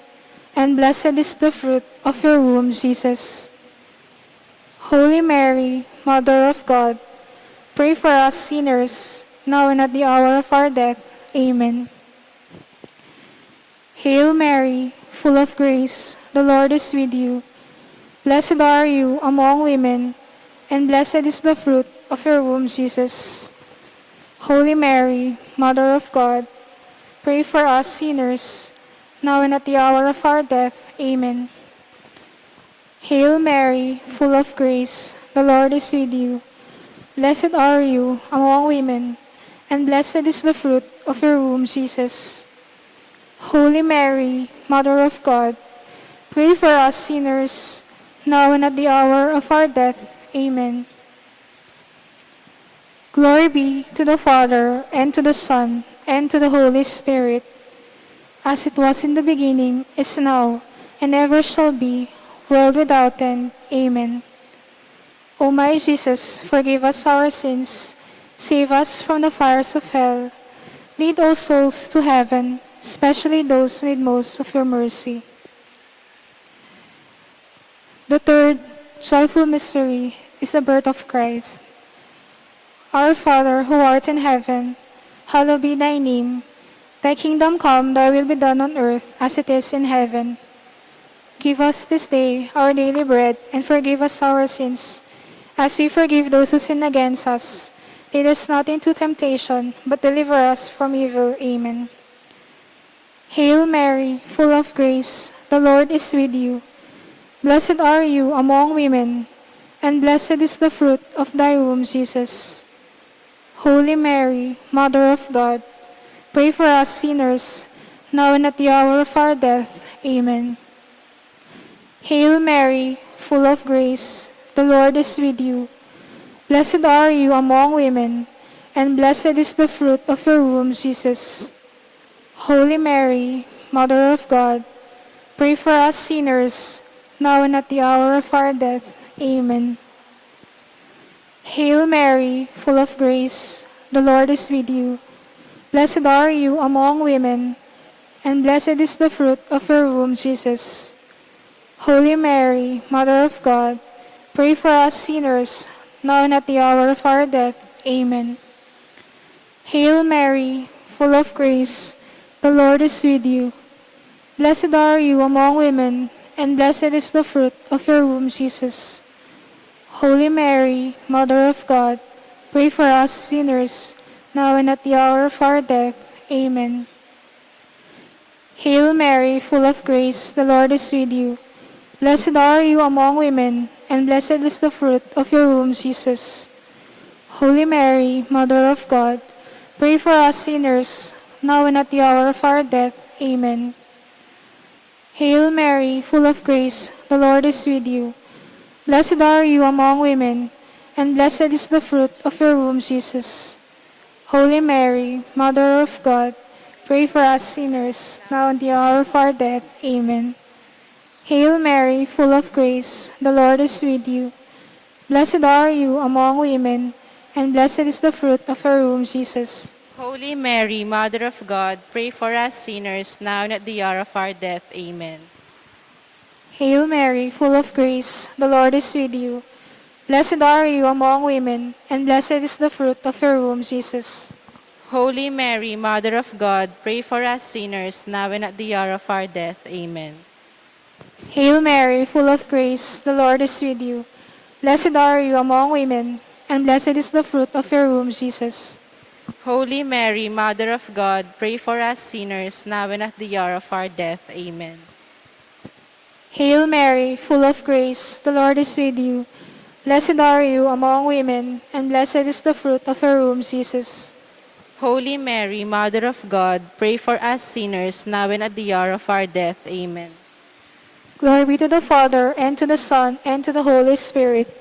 and blessed is the fruit of your womb, Jesus. Holy Mary, Mother of God, pray for us sinners, now and at the hour of our death. Amen. Hail Mary, full of grace, the Lord is with you. Blessed are you among women, and blessed is the fruit of your womb, Jesus. Holy Mary, Mother of God, pray for us sinners, now and at the hour of our death. Amen. Hail Mary, full of grace, the Lord is with you. Blessed are you among women, and blessed is the fruit of your womb, Jesus. Holy Mary, Mother of God, pray for us sinners, now and at the hour of our death. Amen. Glory be to the Father, and to the Son, and to the Holy Spirit, as it was in the beginning, is now, and ever shall be, world without end. Amen. O my Jesus, forgive us our sins, save us from the fires of hell, lead all souls to heaven, especially those who need most of your mercy. The third joyful mystery is the birth of Christ. Our Father, who art in heaven, hallowed be thy name. Thy kingdom come, thy will be done on earth as it is in heaven. Give us this day our daily bread, and forgive us our sins, as we forgive those who sin against us. Lead us not into temptation, but deliver us from evil. Amen. Hail Mary, full of grace, the Lord is with you. Blessed are you among women, and blessed is the fruit of thy womb, Jesus. Holy Mary, Mother of God, pray for us sinners, now and at the hour of our death. Amen. Hail Mary, full of grace, the Lord is with you. Blessed are you among women, and blessed is the fruit of your womb, Jesus. Holy Mary, Mother of God, pray for us sinners, now and at the hour of our death. Amen. Hail Mary, full of grace, the Lord is with you. Blessed are you among women, and blessed is the fruit of your womb, Jesus. Holy Mary, Mother of God, pray for us sinners, now and at the hour of our death. Amen. Hail Mary, full of grace, the Lord is with you. Blessed are you among women, and blessed is the fruit of your womb, Jesus. Holy Mary, Mother of God, pray for us sinners, now and at the hour of our death. Amen. Hail Mary, full of grace, the Lord is with you. Blessed are you among women, and blessed is the fruit of your womb, Jesus. Holy Mary, Mother of God, pray for us sinners, now and at the hour of our death. Amen. Hail Mary, full of grace, the Lord is with you. Blessed are you among women, and blessed is the fruit of your womb, Jesus. Holy Mary, Mother of God, pray for us sinners, now and at the hour of our death. Amen. Hail Mary, full of grace, the Lord is with you. Blessed are you among women, and blessed is the fruit of your womb, Jesus. Holy Mary, Mother of God, pray for us sinners, now and at the hour of our death. Amen. Hail Mary, full of grace, the Lord is with you. Blessed are you among women, and blessed is the fruit of your womb, Jesus. Holy Mary, Mother of God, pray for us sinners, now and at the hour of our death. Amen. Hail Mary, full of grace, the Lord is with you. Blessed are you among women, and blessed is the fruit of your womb, Jesus. Holy Mary, Mother of God, pray for us sinners, now and at the hour of our death. Amen. Hail Mary, full of grace, the Lord is with you. Blessed are you among women, and blessed is the fruit of your womb, Jesus. Holy Mary, Mother of God, pray for us sinners, now and at the hour of our death. Amen. Glory be to the Father, and to the Son, and to the Holy Spirit.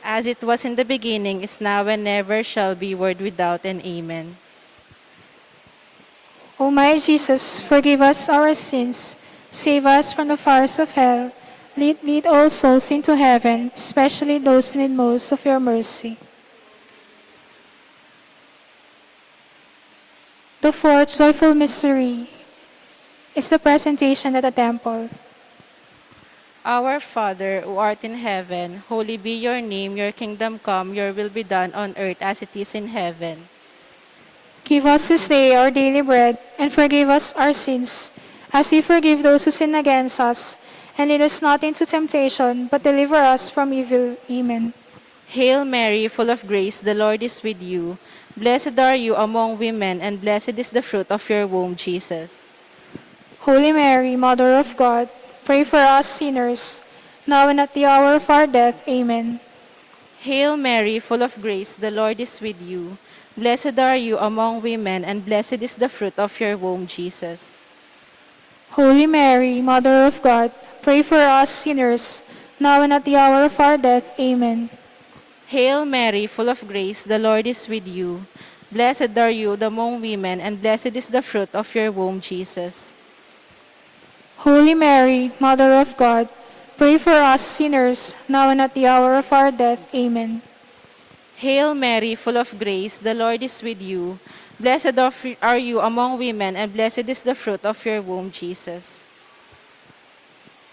As it was in the beginning, is now, and never shall be, world without end. Amen. O my Jesus, forgive us our sins, save us from the fires of hell, lead all souls into heaven, especially those in need most of your mercy. The fourth joyful mystery is the presentation at the temple. Our Father, who art in heaven, holy be your name, your kingdom come, your will be done on earth as it is in heaven. Give us this day our daily bread, and forgive us our sins, as we forgive those who sin against us. And lead us not into temptation, but deliver us from evil. Amen. Hail Mary, full of grace, the Lord is with you. Blessed are you among women, and blessed is the fruit of your womb, Jesus. Holy Mary, Mother of God, pray for us sinners, now and at the hour of our death. Amen. Hail Mary, full of grace, the Lord is with you. Blessed are you among women, and blessed is the fruit of your womb, Jesus. Holy Mary, Mother of God, pray for us sinners, now and at the hour of our death. Amen. Hail Mary, full of grace, the Lord is with you. Blessed are you among women, and blessed is the fruit of your womb, Jesus. Holy Mary, Mother of God, pray for us sinners, now and at the hour of our death. Amen. Hail Mary, full of grace, the Lord is with you. Blessed are you among women, and blessed is the fruit of your womb, Jesus.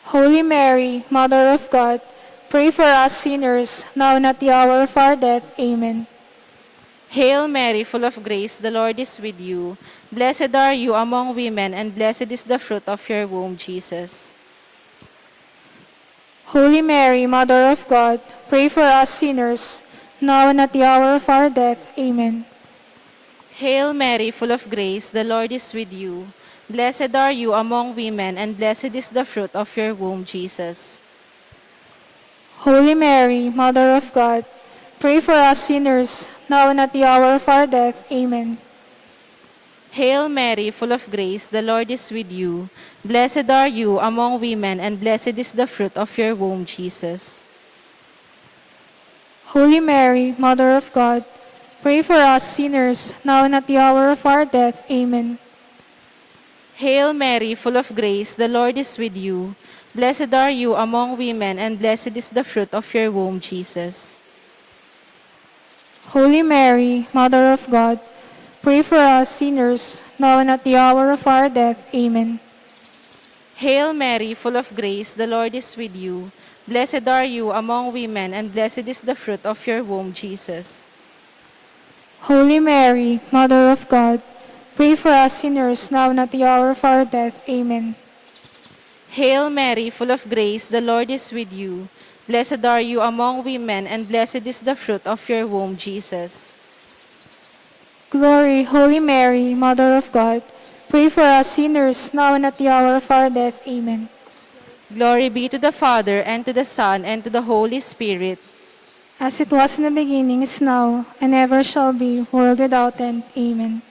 Holy Mary, Mother of God, pray for us sinners, now and at the hour of our death. Amen. Hail Mary, full of grace, the Lord is with you. Blessed are you among women, and blessed is the fruit of your womb, Jesus. Holy Mary, Mother of God, pray for us sinners, now and at the hour of our death. Amen. Hail Mary, full of grace, the Lord is with you. Blessed are you among women, and blessed is the fruit of your womb, Jesus. Holy Mary, Mother of God, pray for us sinners, now and at the hour of our death. Amen. Hail Mary, full of grace, the Lord is with you. Blessed are you among women, and blessed is the fruit of your womb, Jesus. Holy Mary, Mother of God, pray for us sinners, now and at the hour of our death. Amen. Hail Mary, full of grace, the Lord is with you. Blessed are you among women, and blessed is the fruit of your womb, Jesus. Holy Mary, Mother of God, pray for us sinners, now and at the hour of our death. Amen. Hail Mary, full of grace, the Lord is with you. Blessed are you among women, and blessed is the fruit of your womb, Jesus. Holy Mary, Mother of God, pray for us sinners, now and at the hour of our death. Amen. Hail Mary, full of grace, the Lord is with you. Blessed are you among women, and blessed is the fruit of your womb, Jesus. Glory, Holy Mary, Mother of God, pray for us sinners, now and at the hour of our death. Amen. Glory be to the Father, and to the Son, and to the Holy Spirit. As it was in the beginning, is now, and ever shall be, world without end. Amen.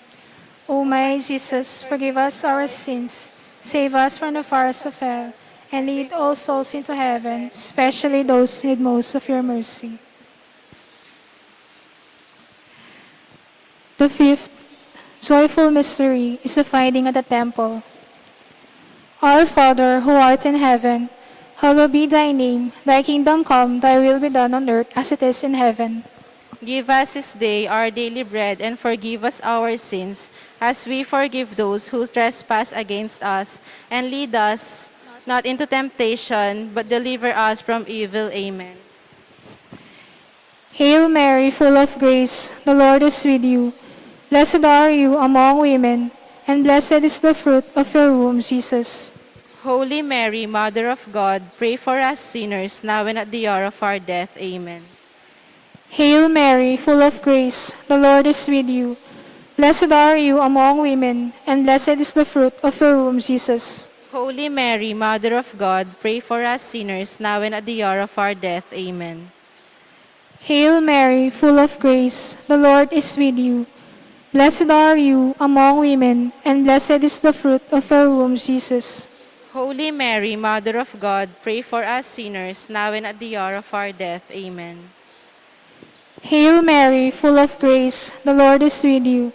O my Jesus, forgive us our sins, save us from the fires of hell, and lead all souls into heaven, especially those who need most of your mercy. The fifth joyful mystery is the finding at the temple. Our Father, who art in heaven, hallowed be thy name. Thy kingdom come, thy will be done on earth as it is in heaven. Give us this day our daily bread, and forgive us our sins, as we forgive those who trespass against us. And lead us not into temptation, but deliver us from evil. Amen. Hail Mary, full of grace, the Lord is with you. Blessed are you among women, and blessed is the fruit of your womb, Jesus. Holy Mary, Mother of God, pray for us sinners, now and at the hour of our death. Amen. Hail Mary, full of grace, the Lord is with you. Blessed are you among women, and blessed is the fruit of your womb, Jesus. Holy Mary, Mother of God, pray for us sinners, now and at the hour of our death. Amen. Hail Mary, full of grace, the Lord is with you. Blessed are you among women, and blessed is the fruit of your womb, Jesus. Holy Mary, Mother of God, pray for us sinners, now and at the hour of our death. Amen. Hail Mary, full of grace, the Lord is with you.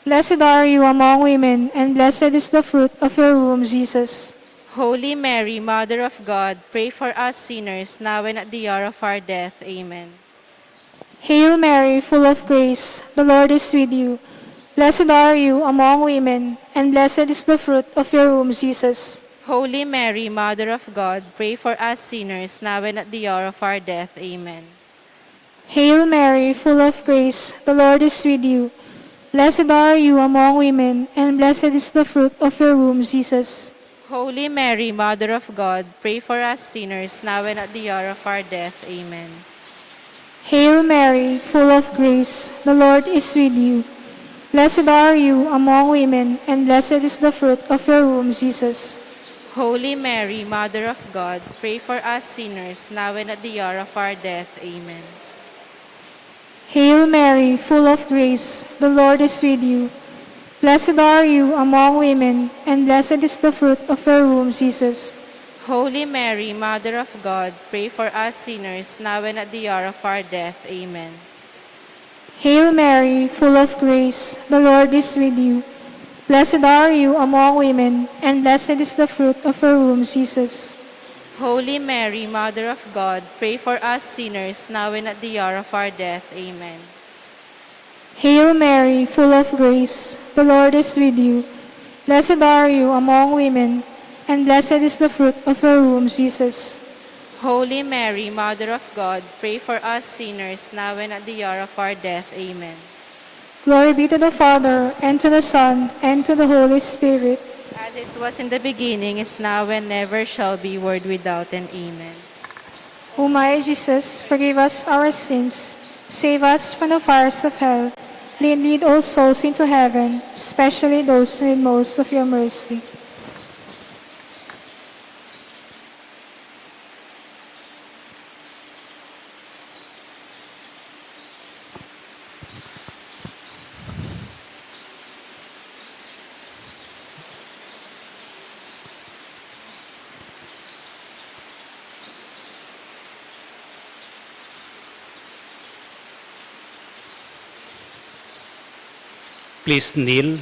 Blessed are you among women, and blessed is the fruit of your womb, Jesus. Holy Mary, Mother of God, pray for us sinners, now and at the hour of our death. Amen. Hail Mary, full of grace, the Lord is with you. Blessed are you among women, and blessed is the fruit of your womb, Jesus. Holy Mary, Mother of God, pray for us sinners, now and at the hour of our death. Amen. Hail Mary, full of grace, the Lord is with you. Blessed are you among women, and blessed is the fruit of your womb, Jesus. Holy Mary, Mother of God, pray for us sinners, now and at the hour of our death. Amen. Hail Mary, full of grace, the Lord is with you. Blessed are you among women, and blessed is the fruit of your womb, Jesus. Holy Mary, Mother of God, pray for us sinners, now and at the hour of our death. Amen. Hail Mary, full of grace, the Lord is with you. Blessed are you among women, and blessed is the fruit of your womb, Jesus. Holy Mary, Mother of God, pray for us sinners, now and at the hour of our death. Amen. Hail Mary, full of grace, the Lord is with you. Blessed are you among women, and blessed is the fruit of your womb, Jesus. Holy Mary, Mother of God, pray for us sinners, now and at the hour of our death. Amen. Hail Mary, full of grace, the Lord is with you. Blessed are you among women, and blessed is the fruit of your womb, Jesus. Holy Mary, Mother of God, pray for us sinners, now and at the hour of our death. Amen. Glory be to the Father, and to the Son, and to the Holy Spirit. As it was in the beginning, is now, and never shall be, world without end. Amen. O my Jesus, forgive us our sins, save us from the fires of hell, lead all souls into heaven, especially those who need most of your mercy. Please kneel.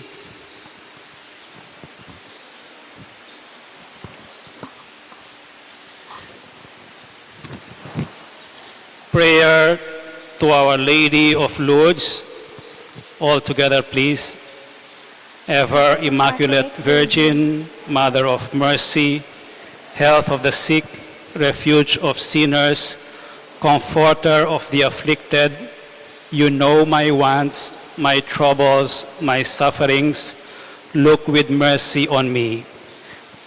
Prayer to Our Lady of Lourdes. All together, please. Ever Immaculate Virgin, Mother of Mercy, Health of the sick, Refuge of sinners, Comforter of the afflicted, you know my wants, my troubles, my sufferings. Look with mercy on me.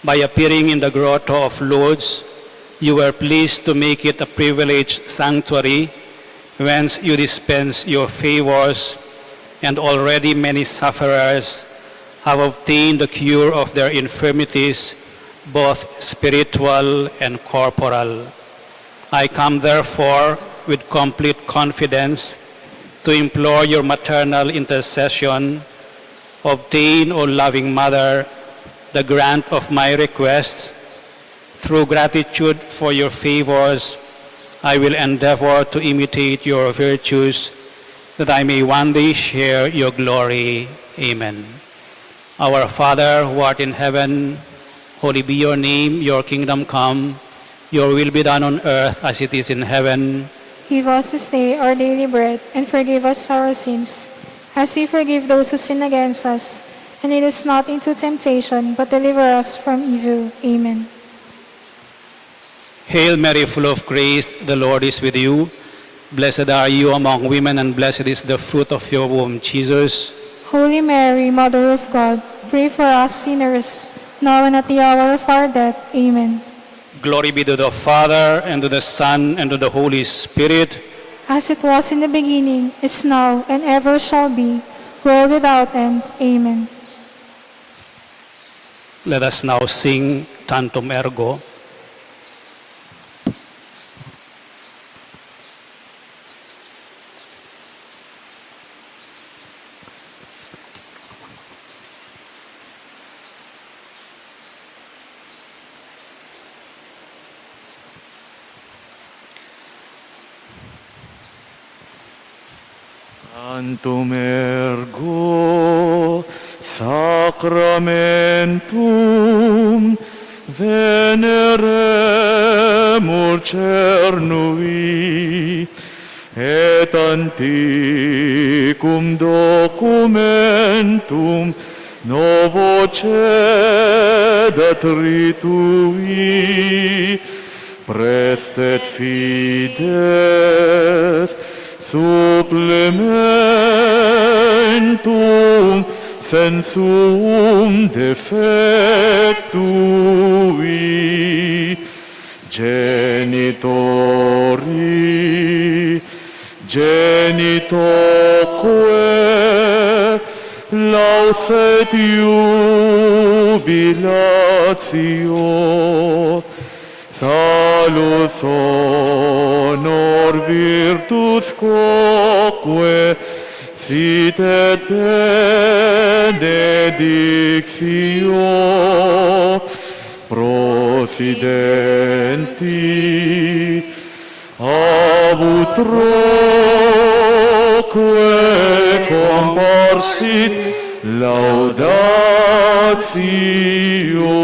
By appearing in the grotto of Lourdes, you were pleased to make it a privileged sanctuary, whence you dispense your favors, and already many sufferers have obtained the cure of their infirmities, both spiritual and corporal. I come therefore with complete confidence to implore your maternal intercession. Obtain, O loving Mother, the grant of my requests. Through gratitude for your favors, I will endeavor to imitate your virtues, that I may one day share your glory. Amen. Our Father, who art in heaven, holy be your name, your kingdom come, your will be done on earth as it is in heaven. Give us this day our daily bread, and forgive us our sins, as we forgive those who sin against us. And lead us not into temptation, but deliver us from evil. Amen. Hail Mary, full of grace, the Lord is with you. Blessed are you among women, and blessed is the fruit of your womb, Jesus. Holy Mary, Mother of God, pray for us sinners, now and at the hour of our death. Amen. Glory be to the Father, and to the Son, and to the Holy Spirit. As it was in the beginning, is now, and ever shall be, world without end. Amen. Let us now sing Tantum Ergo. Tantum ergo sacramentum veneremur cernui, et antiquum documentum novo cedat ritui, prestet fides supplementum sensum defectui, genitoque lauset jubilatio, salus honor virtus quoque sit et benedictio prosidenti ab utroque comparsit laudatio.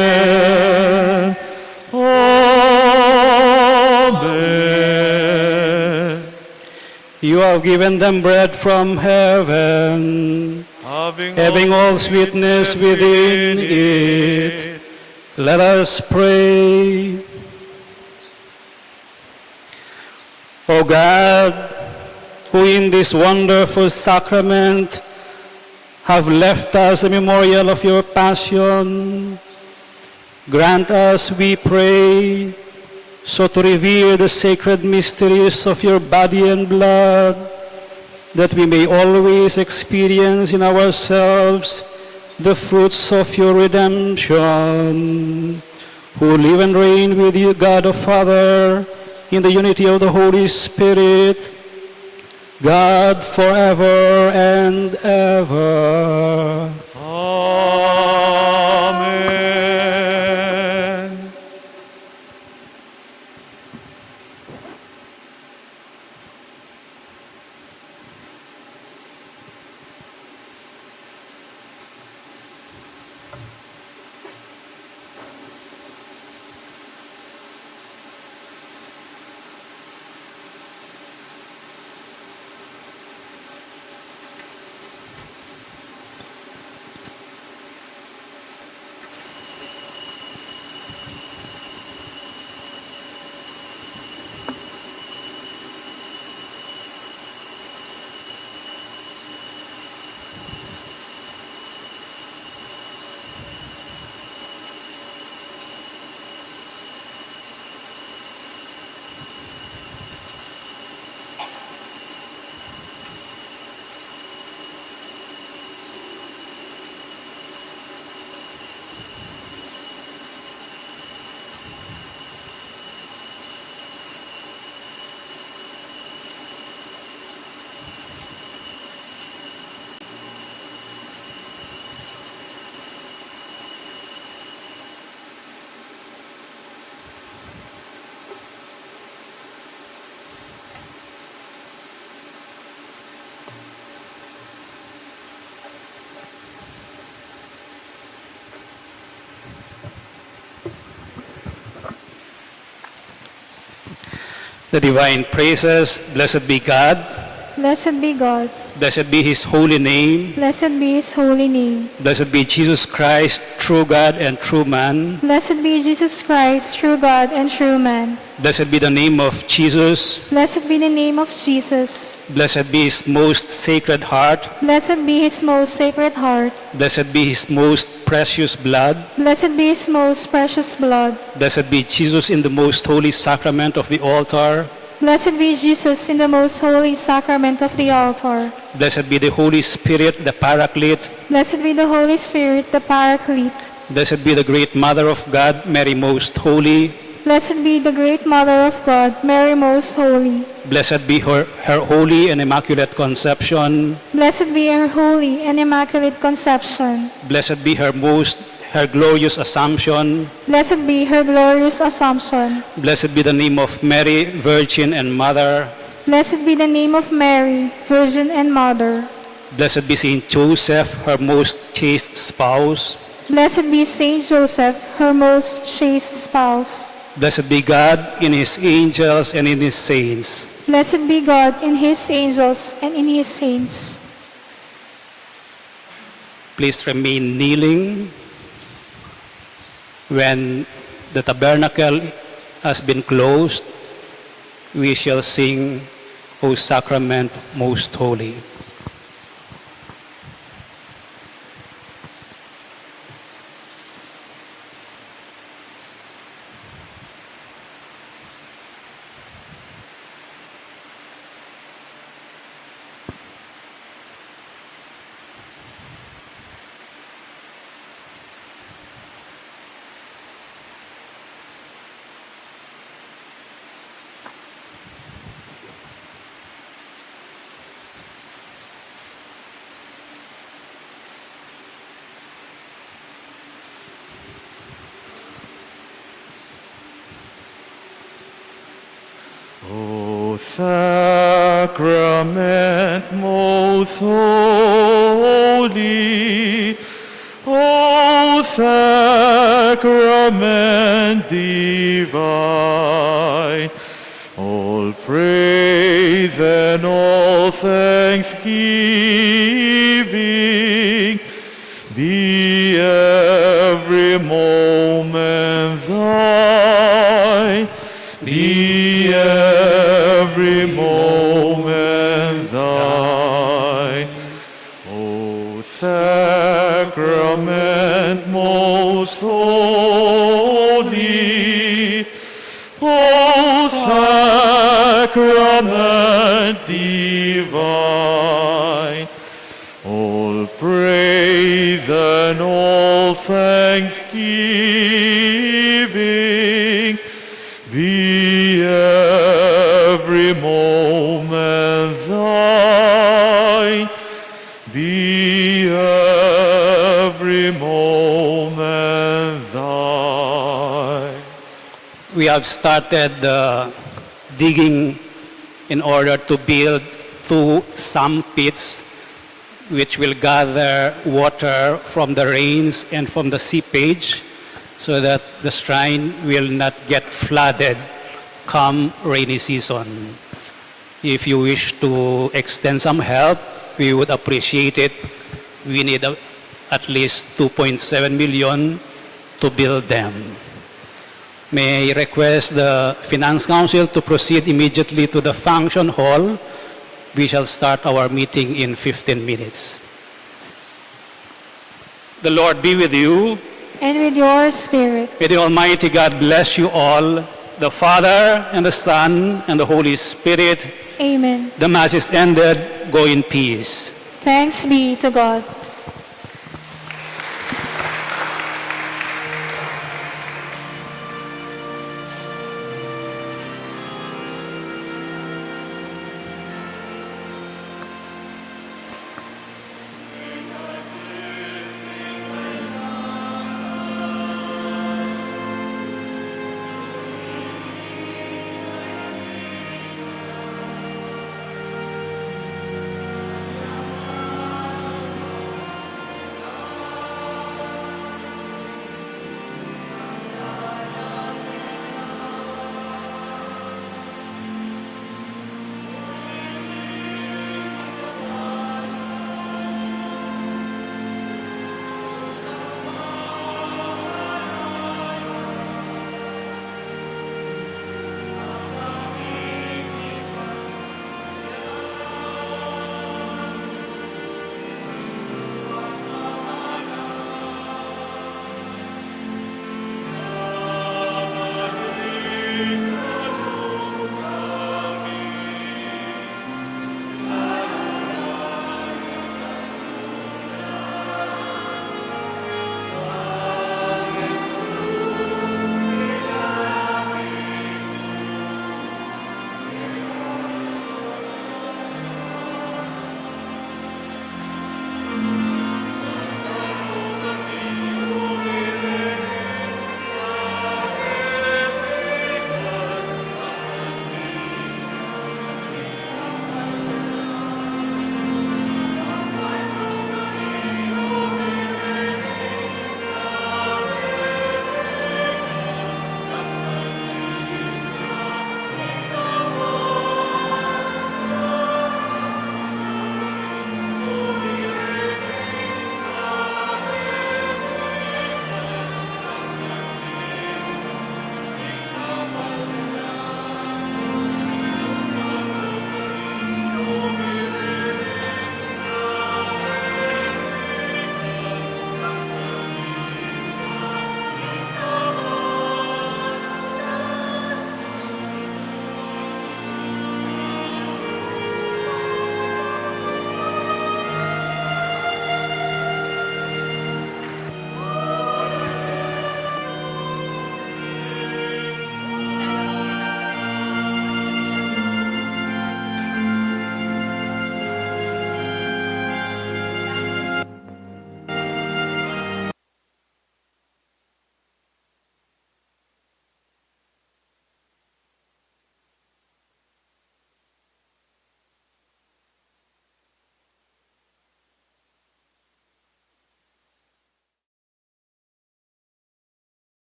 Amen. Amen. You have given them bread from heaven, having all sweetness within it. Let us pray. O God, who in this wonderful sacrament have left us a memorial of your passion, grant us, we pray, so to reveal the sacred mysteries of your body and blood, that we may always experience in ourselves the fruits of your redemption, who live and reign with you, God the Father, in the unity of the Holy Spirit, God forever and ever. Amen. The divine praises, blessed be God, Blessed be God. blessed be his holy name, Blessed be his holy name. blessed be Jesus Christ, true God and true man, Blessed be Jesus Christ, true God and true man. blessed be the name of Jesus, Blessed be the name of Jesus. blessed be his most sacred heart, Blessed be his most sacred heart. blessed be his most precious blood, Blessed be his most precious blood. blessed be Jesus in the most holy sacrament of the altar, Blessed be Jesus in the most holy sacrament of the altar. blessed be the Holy Spirit, the Paraclete, Blessed be the Holy Spirit, the Paraclete. blessed be the great Mother of God, Mary most holy, Blessed be the great Mother of God, Mary most holy. blessed be her holy and immaculate conception, Blessed be her holy and immaculate conception. blessed be her glorious assumption, Blessed be her glorious assumption. blessed be the name of Mary, Virgin and Mother, Blessed be the name of Mary, Virgin and Mother. blessed be Saint Joseph, her most chaste spouse, Blessed be Saint Joseph, her most chaste spouse. blessed be God in his angels and in his saints. Blessed be God in his angels and in his saints. Please remain kneeling. When the tabernacle has been closed, we shall sing, O Sacrament Most Holy. sacrament most holy, O sacrament divine, all praise and all thanksgiving be every moment thine, be every moment thine. O sacrament most holy, O sacrament divine, all praise and all thanksgiving be every moment thine, be every moment thine. We have started digging in order to build 2 sump pits which will gather water from the rains and from the seepage so that the shrine will not get flooded come rainy season. If you wish to extend some help, we would appreciate it. We need at least 2.7 million to build them. May I request the Finance Council to proceed immediately to the function hall. We shall start our meeting in 15 minutes. The Lord be with you. And with your spirit. May the Almighty God bless you all, the Father and the Son and the Holy Spirit. Amen. The Mass is ended. Go in peace. Thanks be to God.